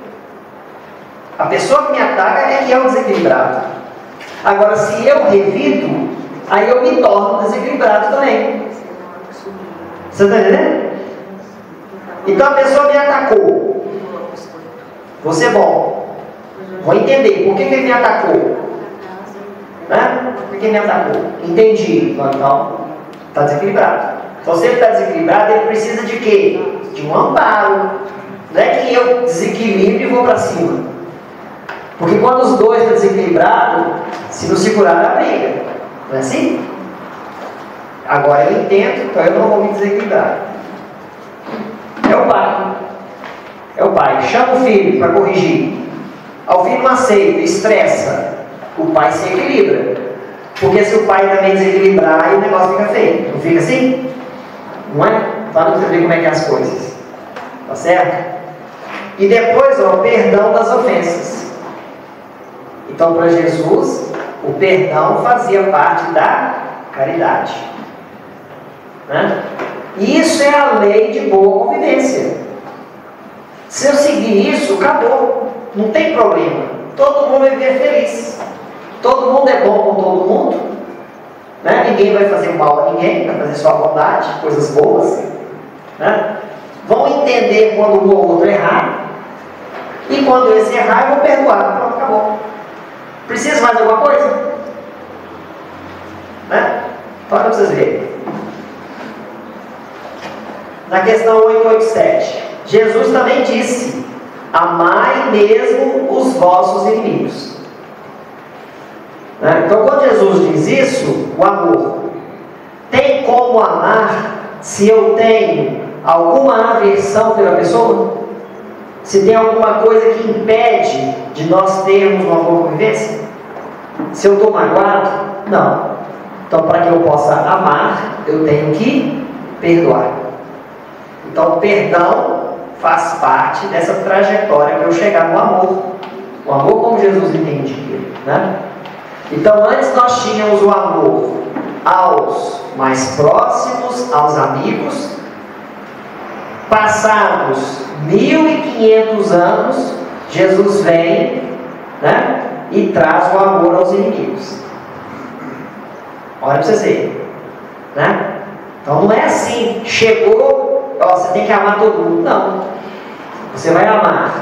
A pessoa que me ataca é que é o desequilibrado. Agora, se eu revido, aí eu me torno desequilibrado também. Você está entendendo? Então a pessoa me atacou. Vou ser bom. Vou entender por que ele me atacou, né? por que me atacou? Entendi. Então, está desequilibrado. Então, se ele está desequilibrado, ele precisa de quê? De um amparo. Não é que eu desequilibro e vou para cima. Porque quando os dois estão desequilibrados, se não segurar, dá briga. Não é assim? Agora eu entendo, então eu não vou me desequilibrar. É o pai. É o pai. Chama o filho para corrigir. O filho não aceita, estressa. O pai se equilibra. Porque se o pai também desequilibrar, aí o negócio fica feio. Não fica assim? Não é? Para você ver como é que é as coisas. Tá certo? E depois, ó, o perdão das ofensas. Então, para Jesus, o perdão fazia parte da caridade. Né? Isso é a lei de boa convivência. Se eu seguir isso, acabou. Não tem problema. Todo mundo vai viver feliz. Todo mundo é bom com todo mundo. Né? Ninguém vai fazer mal a ninguém, vai fazer só bondade, coisas boas. Né? Vão entender quando um ou outro errar. E quando esse errar, eu vou perdoar. Pronto, acabou. Precisa mais alguma coisa? Né? Olha para vocês verem. Na questão 887, Jesus também disse: amai mesmo os vossos inimigos. Né? Então, quando Jesus diz isso, o amor, tem como amar se eu tenho alguma aversão pela pessoa? Se tem alguma coisa que impede de nós termos uma boa convivência? Se eu estou magoado? Não. Então, para que eu possa amar, eu tenho que perdoar. Então, o perdão faz parte dessa trajetória para eu chegar no amor. O amor como Jesus entendia. Né? Então, antes nós tínhamos o amor aos mais próximos, aos amigos. Passados 1500 anos, Jesus vem, né, e traz o amor aos inimigos. Olha para vocês verem. Né? Então não é assim, chegou, ó, você tem que amar todo mundo. Não. Você vai amar.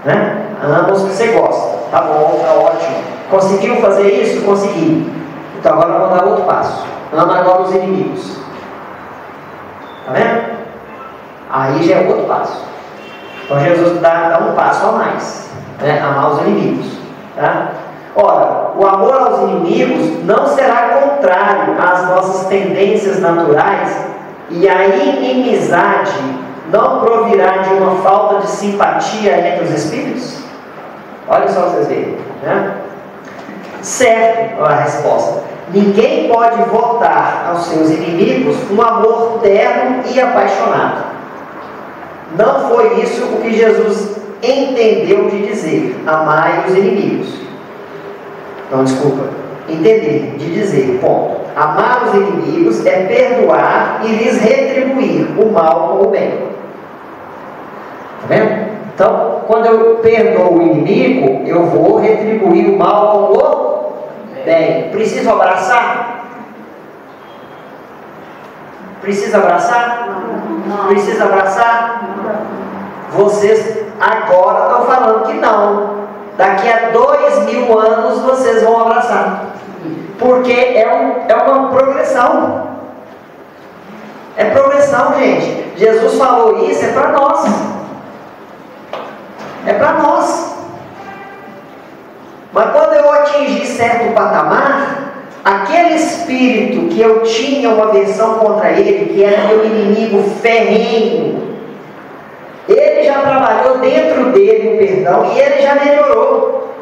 Né? Ama os que você gosta. Tá bom, tá ótimo. Conseguiu fazer isso? Consegui. Então agora vamos dar outro passo. Ama agora os inimigos. Tá vendo? Aí já é outro passo. Então Jesus dá um passo a mais. Né? Amar os inimigos. Tá? Ora, o amor aos inimigos não será contrário às nossas tendências naturais, e a inimizade não provirá de uma falta de simpatia entre os espíritos? Olha só vocês verem. Né? Certo, a resposta. Ninguém pode votar aos seus inimigos um amor terno e apaixonado. Não foi isso o que Jesus entendeu de dizer: amai os inimigos. Não, desculpa. Entender, de dizer, ponto. Amar os inimigos é perdoar e lhes retribuir o mal com o bem. Tá vendo? Então, quando eu perdoo o inimigo, eu vou retribuir o mal com o bem. Preciso abraçar? Precisa abraçar? Não. Precisa abraçar? Não. Vocês agora estão falando que não. Daqui a 2000 anos vocês vão abraçar. Porque é uma progressão. É progressão, gente. Jesus falou isso, é para nós. É para nós. Mas quando eu atingir certo patamar, aquele espírito que eu tinha uma aversão contra ele, que era meu inimigo ferrenho, ele já trabalhou dentro dele o perdão e ele já melhorou.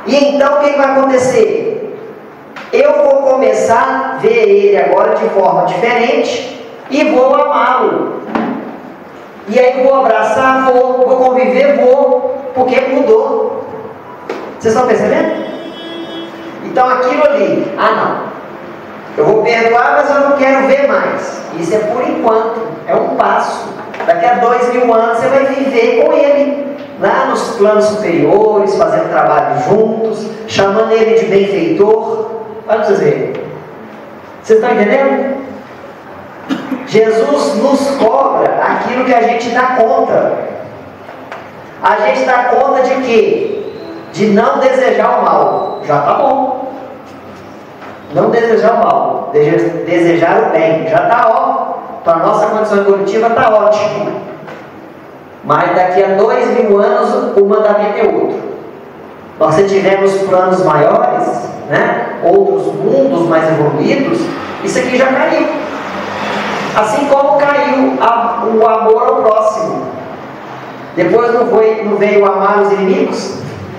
E então o que vai acontecer? Eu vou começar a ver ele agora de forma diferente e vou amá-lo. E aí vou abraçar, vou conviver, porque mudou. Vocês estão percebendo? Então aquilo ali, não. Eu vou perdoar, mas eu não quero ver mais. Isso é por enquanto, é um passo. Daqui a 2000 anos você vai viver com ele, lá nos planos superiores, fazendo trabalho juntos, chamando ele de benfeitor. Olha para vocês verem. Vocês estão entendendo? Jesus nos cobra aquilo que a gente dá conta. A gente dá conta de quê? de não desejar o mal. Já está bom. Não desejar o mal, desejar o bem. Já está ó. Para a nossa condição evolutiva está ótimo. Mas daqui a 2000 anos o mandamento é outro. Nós se tivermos planos maiores, né? Outros mundos mais evoluídos, isso aqui já caiu. Assim como caiu o amor ao próximo. Depois não veio amar os inimigos?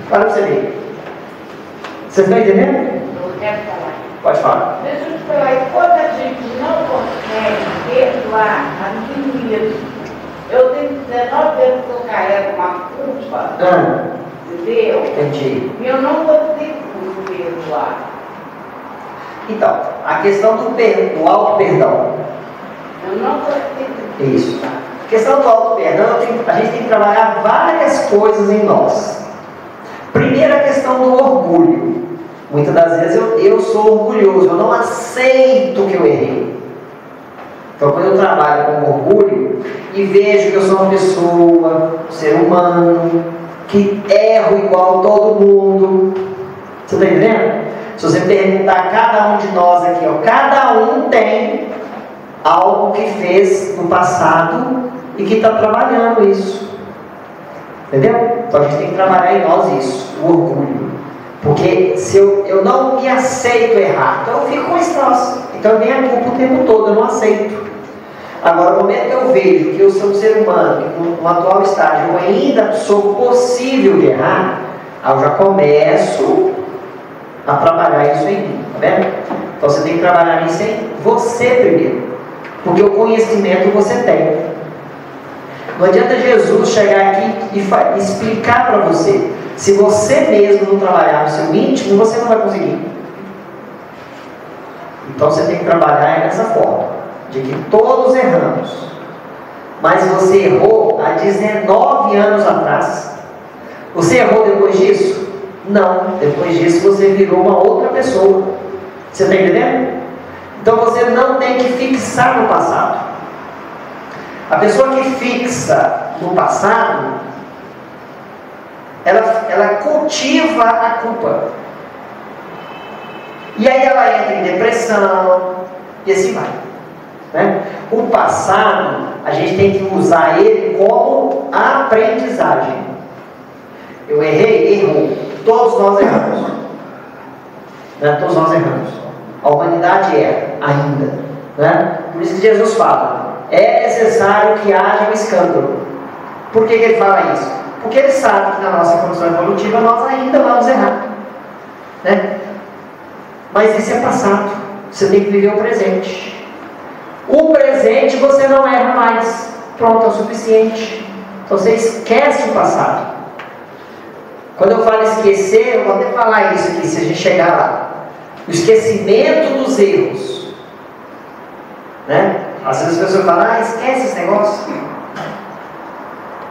Para você ver. Vocês estão entendendo? Eu quero falar. Pode falar. Deixa eu te falar, quando a gente não consegue perdoar a inimigos, eu tenho 19 anos que eu carrego uma culpa, entendeu? Entendi. E eu não consigo perdoar. Então, a questão do auto-perdão. Eu não consigo. Isso. A questão do auto-perdão, a gente tem que trabalhar várias coisas em nós. Primeiro, a questão do orgulho. Muitas das vezes eu sou orgulhoso, eu não aceito que eu errei. Então, quando eu trabalho com orgulho e vejo que eu sou uma pessoa, um ser humano, que erro igual todo mundo, você está entendendo? Se você perguntar a cada um de nós aqui, ó, cada um tem algo que fez no passado e que está trabalhando isso. Entendeu? Então a gente tem que trabalhar em nós isso, o orgulho. Porque se eu não me aceito errar, então eu fico com esse troço. Então eu venho a culpa o tempo todo, eu não aceito. Agora, no momento que eu vejo que eu sou um ser humano, que no atual estágio eu ainda sou possível de errar, aí eu já começo a trabalhar isso em mim, tá vendo? Então você tem que trabalhar nisso em você primeiro, porque o conhecimento você tem. Não adianta Jesus chegar aqui e explicar para você. Se você mesmo não trabalhar no seu íntimo, você não vai conseguir. Então você tem que trabalhar dessa forma, de que todos erramos, mas você errou há 19 anos atrás. Você errou depois disso? Não, depois disso você virou uma outra pessoa. Você está entendendo? Então você não tem que fixar no passado. A pessoa que fixa no passado, ela cultiva a culpa. E aí ela entra em depressão e assim vai, né? O passado, a gente tem que usar ele como aprendizagem. Eu errei, errou. Todos nós erramos, né? Todos nós erramos. A humanidade erra ainda, né? Por isso que Jesus fala: é necessário que haja um escândalo. Por que ele fala isso? Porque ele sabe que na nossa condição evolutiva nós ainda vamos errar, né? Mas isso é passado. Você tem que viver o presente. O presente você não erra mais. Pronto, é o suficiente. Então você esquece o passado. Quando eu falo esquecer, eu vou até falar isso aqui, se a gente chegar lá. O esquecimento dos erros, né? Às vezes as pessoas falam: esquece esse negócio.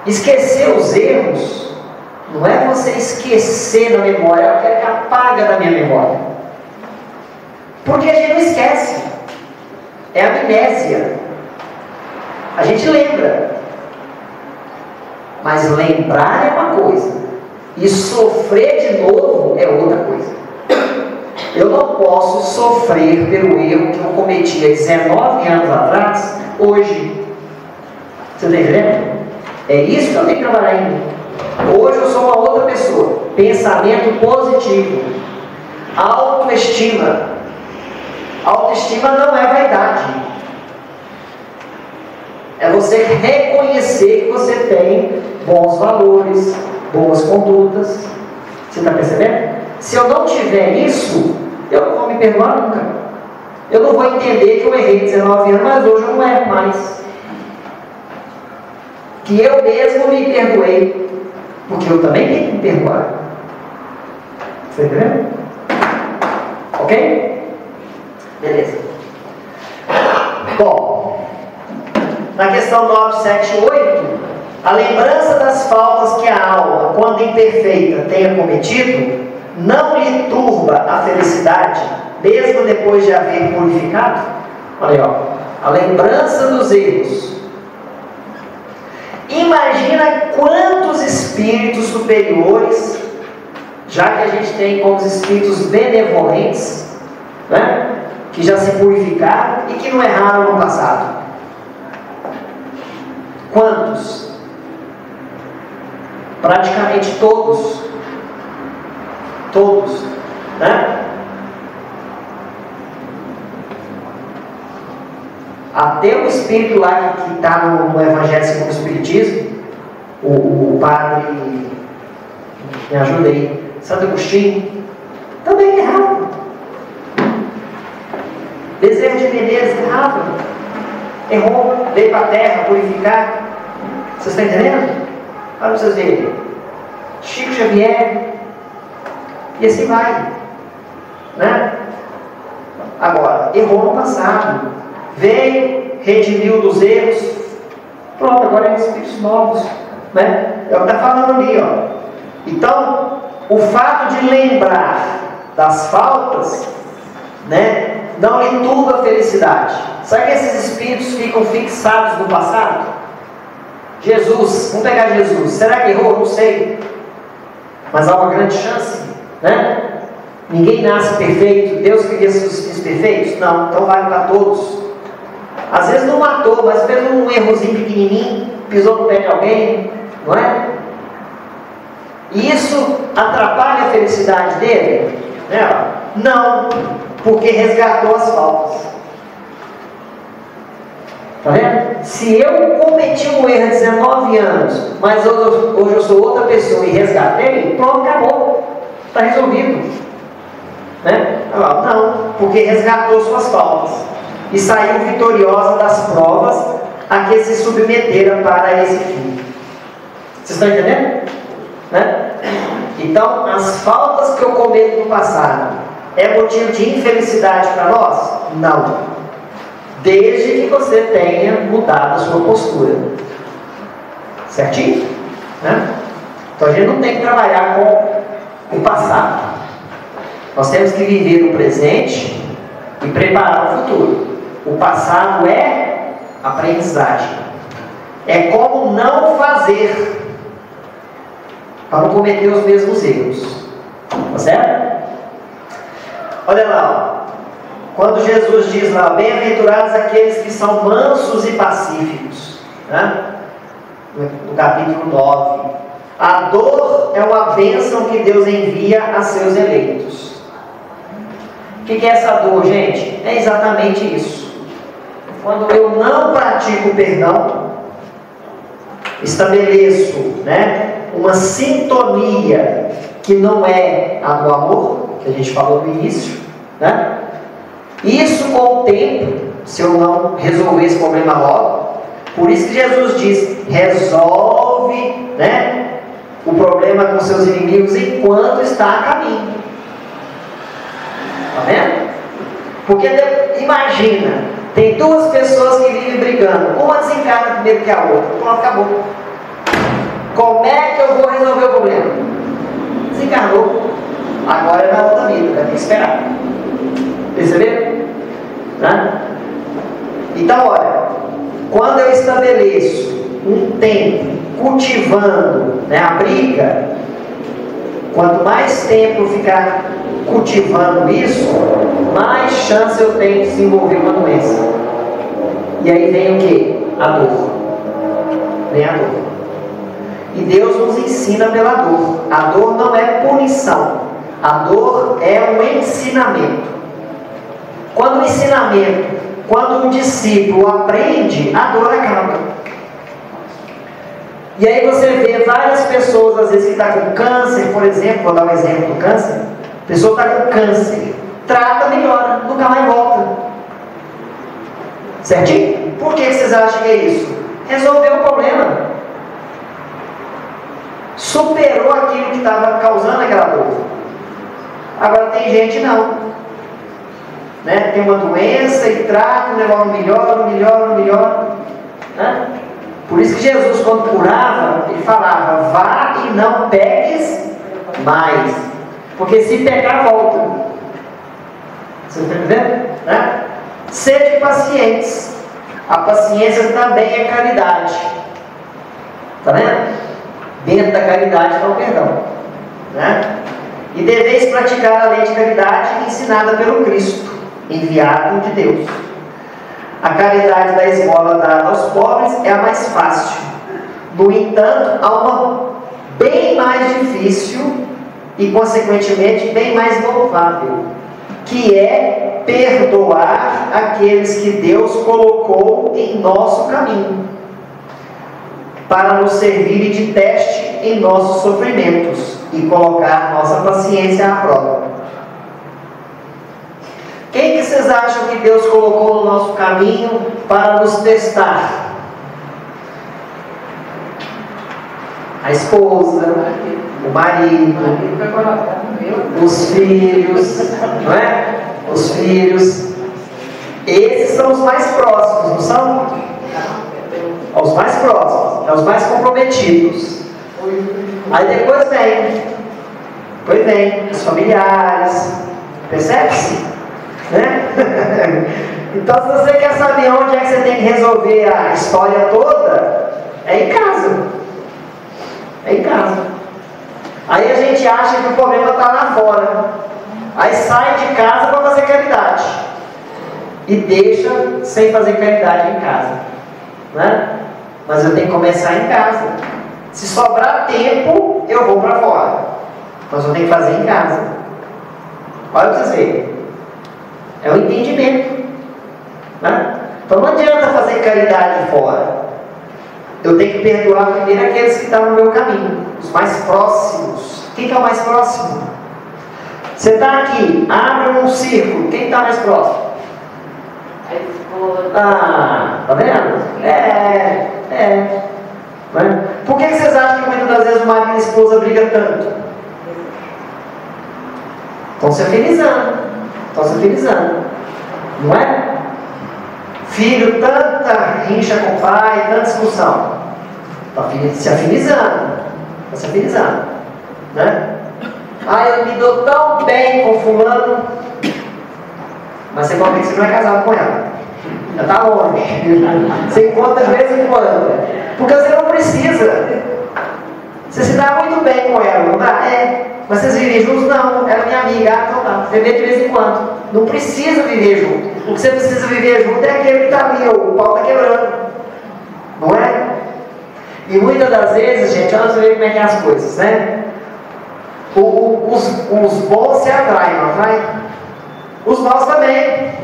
Esquecer os erros não é você esquecer da memória, é o que é que apaga da minha memória. Porque a gente não esquece. É amnésia. A gente lembra. Mas lembrar é uma coisa, e sofrer de novo é outra coisa. Eu não posso sofrer pelo erro que eu cometi há 19 anos atrás, hoje. Você está entendendo? É isso que eu tenho que trabalhar em mim. Hoje eu sou uma outra pessoa. Pensamento positivo. Autoestima. Autoestima não é vaidade. É você reconhecer que você tem bons valores, boas condutas. Você está percebendo? Se eu não tiver isso, eu não vou me perdoar nunca. Eu não vou entender que eu errei 19 anos, mas hoje eu não erro mais. Que eu mesmo me perdoei, porque eu também tenho que me perdoar. Você está entendendo? Ok? Beleza. Bom, na questão 9, 7, 8, a lembrança das faltas que a alma, quando imperfeita, tenha cometido, não lhe turba a felicidade, mesmo depois de haver purificado? Olha aí, ó. A lembrança dos erros. Imagina quantos espíritos superiores já que a gente tem como os espíritos benevolentes, né? Que já se purificaram e que não erraram no passado. Quantos? Praticamente todos. Todos, né? Até o espírito lá que está no Evangelho segundo o Espiritismo, o padre, me ajuda aí, Santo Agostinho, também errava. Bezerra de Menezes errava. Errou, veio para a terra purificar. Vocês estão entendendo? Olha para vocês verem. Chico Xavier, e assim vai, né? Agora, errou no passado, veio, redimiu dos erros, pronto, agora é espíritos novos, né? É o que está falando ali, ó. Então, o fato de lembrar das faltas, né, não lhe turba a felicidade. Sabe que esses espíritos ficam fixados no passado? Jesus, vamos pegar Jesus, será que errou? Não sei, mas há uma grande chance, né? Ninguém nasce perfeito. Deus queria seus filhos perfeitos? Não, então vale para todos. Às vezes não matou, mas fez um errozinho pequenininho, pisou no pé de alguém, não é? E isso atrapalha a felicidade dele? Né? Não, porque resgatou as faltas. Tá vendo? Se eu cometi um erro há 19 anos, mas hoje eu sou outra pessoa e resgatei, pronto, acabou. Está resolvido. Né? Não, porque resgatou suas faltas e saiu vitoriosa das provas a que se submeteram para esse fim. Vocês estão entendendo? Né? Então, as faltas que eu cometo no passado é motivo de infelicidade para nós? Não. Desde que você tenha mudado a sua postura. Certinho? Né? Então a gente não tem que trabalhar com o passado. Nós temos que viver o presente e preparar o futuro. O passado é aprendizagem. É como não fazer para não cometer os mesmos erros. Tá certo? Olha lá, ó. Quando Jesus diz lá, bem-aventurados aqueles que são mansos e pacíficos, né? No capítulo 9, a dor é uma bênção que Deus envia a seus eleitos. O que é essa dor, gente? É exatamente isso. Quando eu não pratico o perdão, estabeleço, né, uma sintonia que não é a do amor, que a gente falou no início, né? Isso com o tempo, se eu não resolver esse problema logo, por isso que Jesus diz, resolve, né, o problema com seus inimigos enquanto está a caminho. Está vendo? Porque imagina, tem duas pessoas que vivem brigando, uma desencarna primeiro que a outra, pronto, acabou. Como é que eu vou resolver o problema? Desencarnou. Agora é na outra vida, vai ter que esperar. Perceberam? Né? Então, olha, quando eu estabeleço um tempo cultivando, né, a briga, quanto mais tempo eu ficar cultivando isso, mais chance eu tenho de desenvolver uma doença. E aí vem o que? A dor. Vem a dor. E Deus nos ensina pela dor. A dor não é punição. A dor é um ensinamento. Quando o ensinamento, quando um discípulo aprende, a dor acaba. E aí você vê várias pessoas, às vezes, que estão com câncer, por exemplo, vou dar um exemplo do câncer. A pessoa está com câncer, trata, melhora, nunca mais volta. Certinho? Por que vocês acham que é isso? Resolveu o problema. Superou aquilo que estava causando aquela dor. Agora tem gente não. Né? Tem uma doença e trata, o negócio melhora. Né? Por isso que Jesus, quando curava, ele falava, vá e não peques mais. Porque se pecar, volta. Você está entendendo? Né? Sede pacientes. A paciência também é caridade. Está vendo? Dentro da caridade está o perdão. Né? E deveis praticar a lei de caridade ensinada pelo Cristo, enviado de Deus. A caridade da esmola dada aos pobres é a mais fácil. No entanto, há uma bem mais difícil e, consequentemente, bem mais louvável, que é perdoar aqueles que Deus colocou em nosso caminho, para nos servirem de teste em nossos sofrimentos e colocar nossa paciência à prova. Quem que vocês acham que Deus colocou no nosso caminho para nos testar? A esposa, o marido, os filhos, não é? Os filhos. Esses são os mais próximos, não são? Os mais próximos, os mais comprometidos. Aí depois vem os familiares. Percebe-se? Né? Então, se você quer saber onde é que você tem que resolver a história toda, é em casa. É em casa. Aí a gente acha que o problema está lá fora. Aí sai de casa para fazer caridade. E deixa sem fazer caridade em casa. Né? Mas eu tenho que começar em casa. Se sobrar tempo, eu vou para fora. Mas eu tenho que fazer em casa. Olha para vocês verem. É o entendimento. Né? Então não adianta fazer caridade fora. Eu tenho que perdoar primeiro aqueles que estão no meu caminho, os mais próximos. Quem é o mais próximo? Você está aqui, abre um círculo. Quem está mais próximo? Ah, tá vendo? Né? Por que vocês acham que muitas das vezes o marido e a esposa brigam tanto? Estão se afinizando. Não é? Filho, tanta rincha com o pai, tanta discussão. Está se afinizando. Né? Ah, eu me dou tão bem com fulano. Mas você pode ver que você não é casado com ela. Já está longe. Você encontra de vez em quando. Porque você não precisa. Você se dá muito bem com ela, não dá? Mas vocês vivem juntos? Não. Ela é minha amiga. Ah, então tá. Você vê de vez em quando. Não precisa viver junto. O que você precisa viver junto é aquele que está ali, o pau está quebrando. Não é? E muitas das vezes, gente, olha só ver como é que é as coisas, né? Os bons se atraem, não atrai? Os maus também.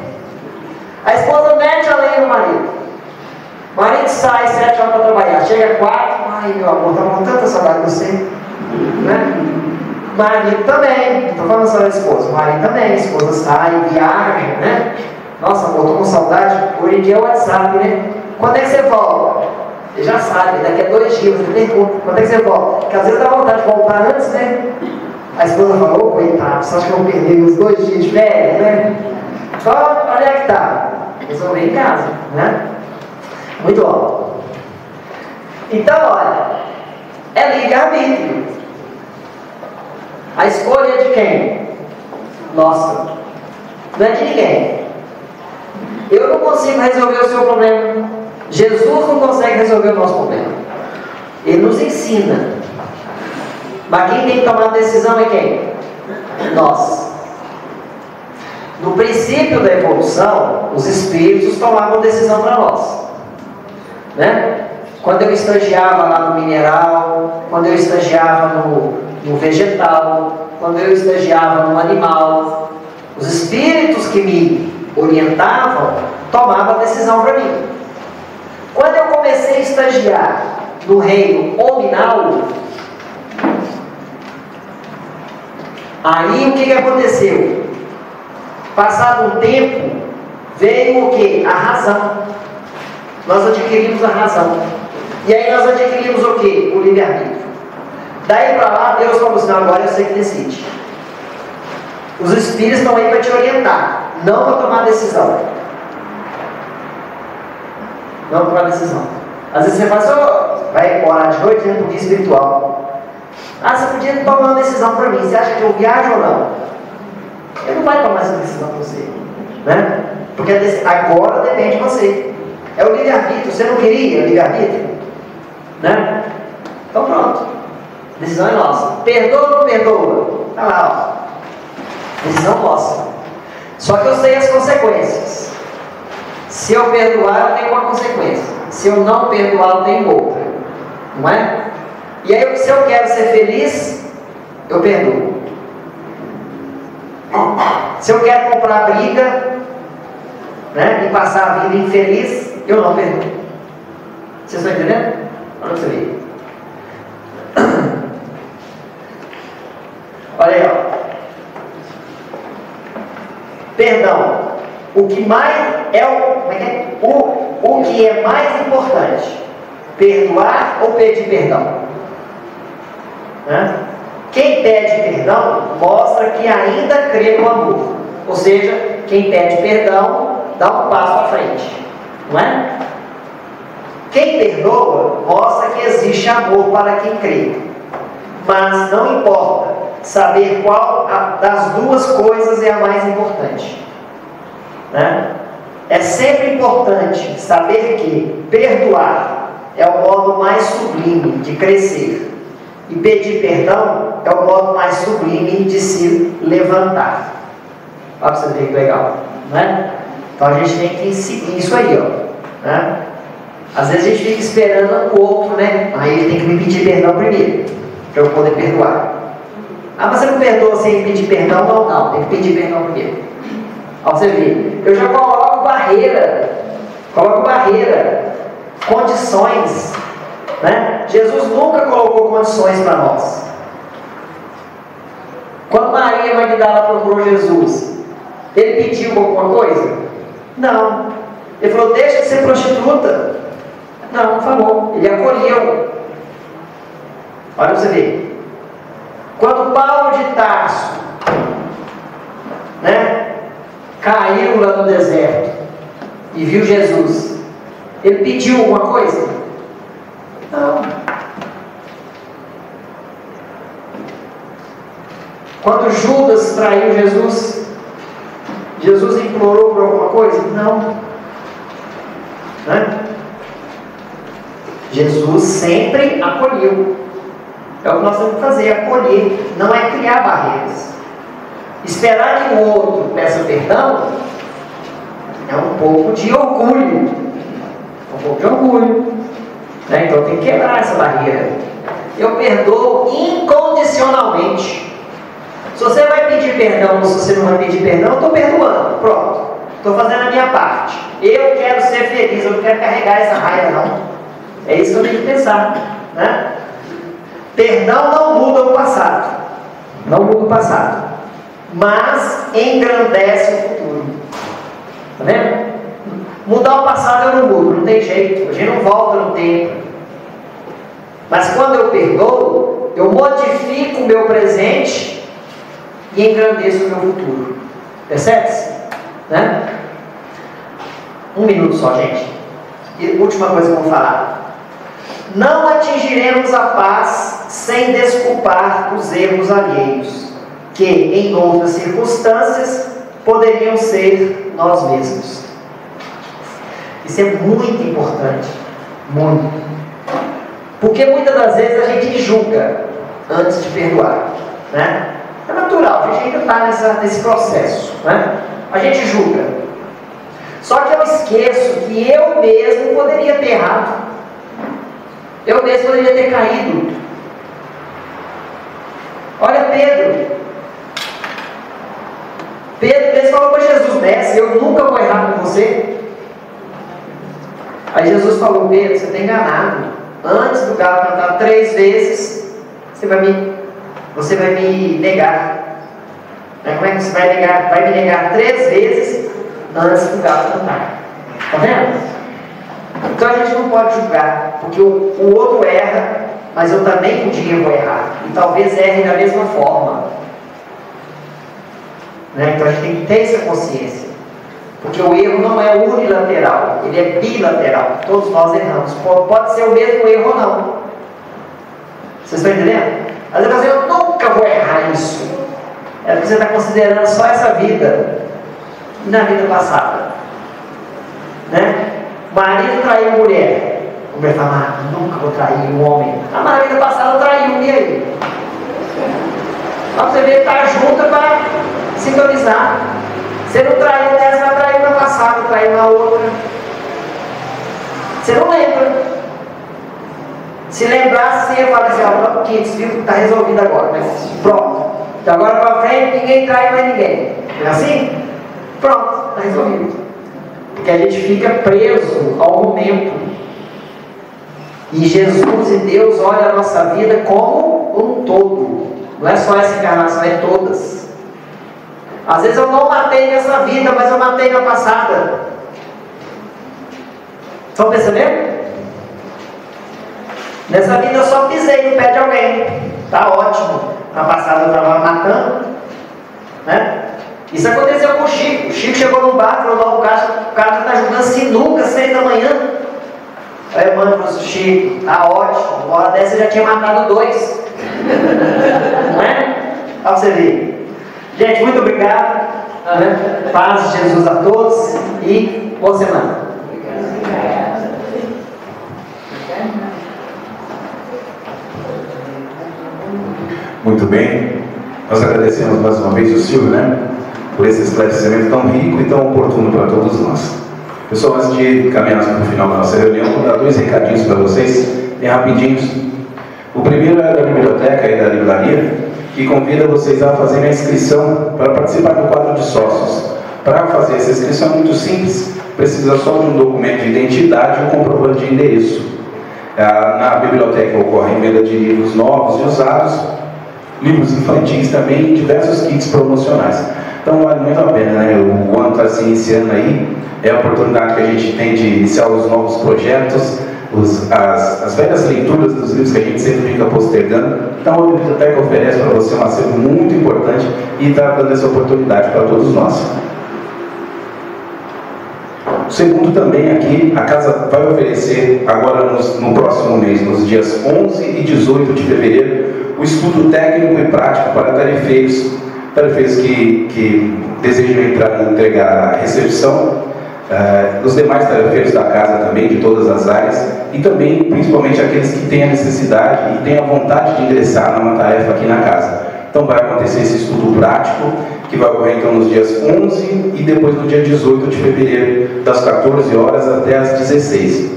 A esposa mete a lei no marido. O marido sai 7 horas para trabalhar, chega 4, ai meu amor, estava com tanta saudade de você. Né? O marido também, não estou falando só da esposa, o marido também, a esposa sai, viaja, né? Nossa amor, estou com saudade. Hoje em dia é o WhatsApp, né? Quando é que você volta? Ele já sabe, daqui a 2 dias, você pergunta, quando é que você volta? Porque às vezes dá vontade de voltar antes, né? A esposa fala, ô coitado, você acha que eu vou perder uns 2 dias de férias, né? Só onde é que está? Resolver em casa, né? Muito bom. Então, olha, é livre-arbítrio. A escolha é de quem? Nossa. Não é de ninguém. Eu não consigo resolver o seu problema. Jesus não consegue resolver o nosso problema. Ele nos ensina. Mas quem tem que tomar a decisão é quem? Nós. No princípio da evolução, os espíritos tomavam decisão para nós. Né? Quando eu estagiava lá no mineral, quando eu estagiava no vegetal, quando eu estagiava no animal, os espíritos que me orientavam tomavam a decisão para mim. Quando eu comecei a estagiar no reino hominal, aí o que aconteceu? Passado um tempo, veio o que? A razão. Nós adquirimos a razão. E aí nós adquirimos o que? O livre-arbítrio. Daí para lá, Deus falou assim, agora eu sei que decide. Os espíritos estão aí para te orientar, não para tomar decisão. Não para tomar decisão. Às vezes você fala assim, vai orar de noite dentro do guia espiritual. Ah, você podia tomar uma decisão para mim. Você acha que eu viajo ou não? Ele não vai tomar essa decisão para você. Né? Porque agora depende de você. É o livre-arbítrio. Você não queria livre-arbítrio? Né? Então pronto. Decisão é nossa. Perdoa ou não perdoa? Está lá, ó. Decisão nossa. Só que eu sei as consequências. Se eu perdoar, eu tenho uma consequência. Se eu não perdoar, eu tenho outra. Não é? E aí, se eu quero ser feliz, eu perdoo. Se eu quero comprar briga, né, e passar a vida infeliz, eu não perdoo. Vocês estão entendendo? Olha você ver. Olha aí, ó. Perdão. O que mais é o que é mais importante? Perdoar ou pedir perdão? Né? Quem pede perdão mostra que ainda crê no amor. Ou seja, quem pede perdão dá um passo à frente. Não é? Quem perdoa mostra que existe amor para quem crê. Mas não importa saber qual das duas coisas é a mais importante. Né? É sempre importante saber que perdoar é o modo mais sublime de crescer. E pedir perdão é o modo mais sublime de se levantar. Olha para você ver que legal. Né? Então a gente tem que seguir isso aí. Ó, né? Às vezes a gente fica esperando o outro, né? Aí ele tem que me pedir perdão primeiro, para eu poder perdoar. Ah, mas você não perdoa sem pedir perdão? Não, não, tem que pedir perdão primeiro. Olha você ver, eu já coloco barreira, condições, né? Jesus nunca colocou condições para nós. Quando Maria Magdala procurou Jesus, ele pediu alguma coisa? Não. Ele falou, deixa de ser prostituta. Não falou, ele acolheu. Olha para você ver. Quando Paulo de Tarso, né, caiu lá no deserto e viu Jesus, ele pediu alguma coisa? Não. Quando Judas traiu Jesus, Jesus implorou por alguma coisa? Não. Né? Jesus sempre acolheu. É o que nós temos que fazer, acolher, não é criar barreiras. Esperar que o outro peça perdão é um pouco de orgulho. Né? Então tem que quebrar essa barreira. Eu perdoo incondicionalmente. Se você vai pedir perdão ou se você não vai pedir perdão, eu estou perdoando. Pronto. Estou fazendo a minha parte. Eu quero ser feliz, eu não quero carregar essa raiva, não. É isso que eu tenho que pensar. Né? Perdão não muda o passado. Não muda o passado. Mas engrandece o futuro. Está vendo? Mudar o passado eu não mudo, não tem jeito. A gente não volta no tempo. Mas quando eu perdoo, eu modifico o meu presente e engrandeço o meu futuro. Percebe-se? Né? Um minuto só, gente. E última coisa que eu vou falar. Não atingiremos a paz sem desculpar os erros alheios, que em outras circunstâncias poderiam ser nós mesmos. Isso é muito importante. Muito. Porque muitas das vezes a gente julga antes de perdoar. Né? É natural, a gente ainda está nesse processo. Né? A gente julga. Só que eu esqueço que eu mesmo poderia ter errado. Eu mesmo poderia ter caído. Olha Pedro. Pedro mesmo falou para Jesus, mestre, eu nunca vou errar com você. Aí Jesus falou, Pedro, você está enganado. Antes do galo cantar 3 vezes, você vai me negar. Como é que você vai negar? Vai me negar 3 vezes antes do galo cantar. Está vendo? Então a gente não pode julgar, porque o outro erra, mas eu também um dia vou errar. E talvez erre da mesma forma. Né? Então a gente tem que ter essa consciência. Porque o erro não é unilateral, ele é bilateral. Todos nós erramos. Pode ser o mesmo erro ou não. Vocês estão entendendo? Às vezes você eu nunca vou errar isso. É porque você está considerando só essa vida e na vida passada. Né? Marido traiu mulher. A mulher fala, nunca vou trair um homem. Mas na vida passada traiu, e aí? Pra você ver, tá junto para sintonizar. Você não traiu nessa, vai trair na passada, traiu na outra. Você não lembra. Se lembrar, você ia falar assim, ó, Kids, viu? Está resolvido agora, mas pronto. De agora para frente, ninguém trai mais ninguém. É assim? Pronto, está resolvido. Porque a gente fica preso ao momento. E Jesus e Deus olham a nossa vida como um todo. Não é só essa encarnação, é todas. Às vezes eu não matei nessa vida, mas eu matei na passada. Estão percebendo? Nessa vida eu só pisei no pé de alguém. Tá ótimo. Na passada eu estava matando, né? Isso aconteceu com o Chico. O Chico chegou no bar, falou: não, o cara está jogando sinuca 6 da manhã. Aí eu mando para o Chico: tá ótimo, uma hora dessa eu já tinha matado 2. Não é? Para você ver. Gente, muito obrigado. Né? Paz de Jesus a todos e boa semana. Muito bem, nós agradecemos mais uma vez o Silvio, né, por esse esclarecimento tão rico e tão oportuno para todos nós. Pessoal, antes de caminharmos para o final da nossa reunião, vou dar 2 recadinhos para vocês, bem rapidinhos. O primeiro é da biblioteca e da livraria, que convida vocês a fazerem a inscrição para participar do quadro de sócios. Para fazer essa inscrição é muito simples, precisa só de um documento de identidade e um comprovante de endereço. Na biblioteca ocorre venda de livros novos e usados, livros infantis também e diversos kits promocionais. Então vale muito a pena, né? O ano está se iniciando aí, é a oportunidade que a gente tem de iniciar os novos projetos, as velhas leituras dos livros que a gente sempre fica postergando. Então a biblioteca oferece para você um acervo muito importante e está dando essa oportunidade para todos nós. O segundo também aqui, a casa vai oferecer agora no próximo mês, nos dias 11 e 18 de fevereiro, o estudo técnico e prático para tarefeiros que desejam entregar a recepção, os demais tarefeiros da casa também, de todas as áreas, e também, principalmente, aqueles que têm a necessidade e têm a vontade de ingressar numa tarefa aqui na casa. Então vai acontecer esse estudo prático, que vai ocorrer então nos dias 11 e depois no dia 18 de fevereiro, das 14 horas até as 16.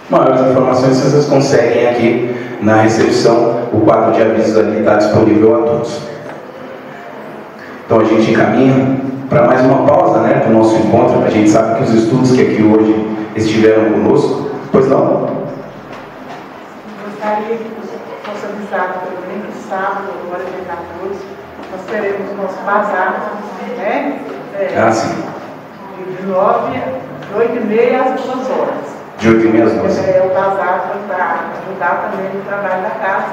Maiores informações vocês conseguem aqui na recepção, o quadro de avisos ali está disponível a todos. Então a gente encaminha para mais uma pausa, né, do nosso encontro. A gente sabe que os estudos que aqui hoje estiveram conosco, pois não? Gostaria que fosse avisado também que sábado, agora dia 14, nós teremos nosso bazar, né? Sim. De 8h30 às 2 horas. De 8h30 às 2. O bazar para ajudar também no trabalho da casa.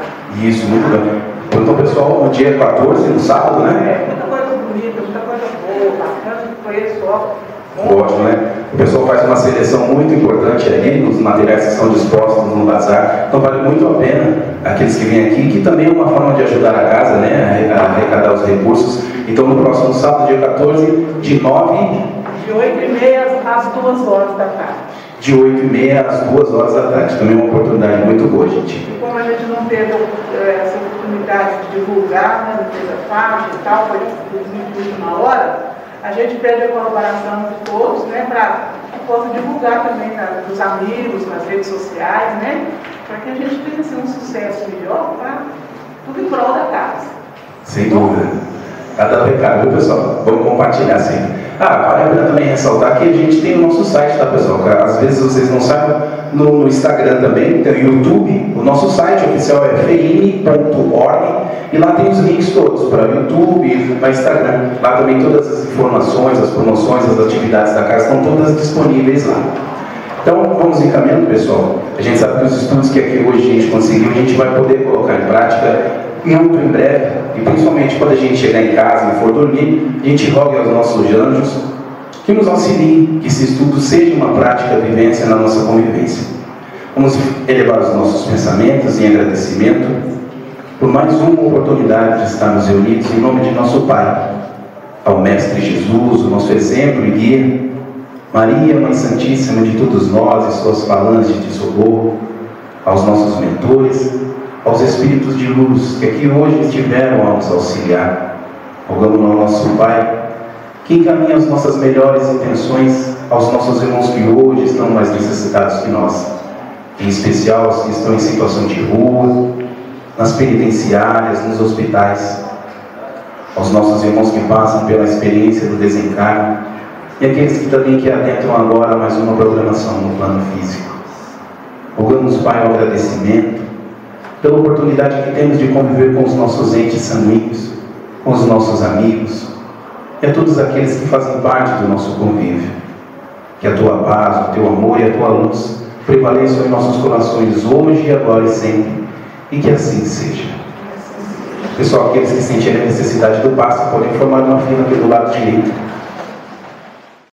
Isso, muito bem. Então, pessoal, no dia 14, no sábado, né? Muita coisa bonita, muita coisa boa, bacana de preço, ó. Ótimo, né? O pessoal faz uma seleção muito importante ali nos materiais que são dispostos no bazar. Então vale muito a pena aqueles que vêm aqui, que também é uma forma de ajudar a casa, né? A arrecadar os recursos. Então no próximo sábado, dia 14, de 8h30 às 2 horas da tarde. De 8h30 às 2 horas da tarde. Também é uma oportunidade muito boa, gente. E como a gente não teve essa oportunidade de divulgar, né? Não fez a faixa e tal, foi de última hora, a gente pede a colaboração de todos, né, para que possa divulgar também dos amigos, nas redes sociais, né, para que a gente tenha assim, um sucesso melhor, tá? Tudo em prol da casa. Sem dúvida. Cada recado, viu, pessoal? Vamos compartilhar sempre. Vale a pena também ressaltar que a gente tem o nosso site, tá, pessoal? Às vezes vocês não sabem, no Instagram também, tem o YouTube, o nosso site oficial é feine.org, e lá tem os links todos para o YouTube, para o Instagram. Lá também todas as informações, as promoções, as atividades da casa estão todas disponíveis lá. Então vamos encaminhando, pessoal. A gente sabe que os estudos que aqui hoje a gente conseguiu, a gente vai poder colocar em prática muito em breve, e principalmente quando a gente chegar em casa e for dormir, a gente roga aos nossos anjos que nos auxiliem, que esse estudo seja uma prática vivência na nossa convivência. Vamos elevar os nossos pensamentos em agradecimento por mais uma oportunidade de estarmos reunidos em nome de nosso Pai, ao Mestre Jesus, o nosso exemplo e guia, Maria, Mãe Santíssima de todos nós e suas falanges de socorro, aos nossos mentores, aos Espíritos de luz que aqui hoje estiveram a nos auxiliar, rogamos ao nosso Pai que encaminhe as nossas melhores intenções aos nossos irmãos que hoje estão mais necessitados que nós, em especial aos que estão em situação de rua, nas penitenciárias, nos hospitais, aos nossos irmãos que passam pela experiência do desencarne e aqueles que também que adentram agora a mais uma programação no plano físico. Rogamos, Pai, o agradecimento pela oportunidade que temos de conviver com os nossos entes sanguíneos, com os nossos amigos e a todos aqueles que fazem parte do nosso convívio. Que a Tua paz, o Teu amor e a Tua luz prevaleçam em nossos corações hoje, agora e sempre, e que assim seja. Pessoal, aqueles que sentirem a necessidade do passe podem formar uma fila aqui do lado direito.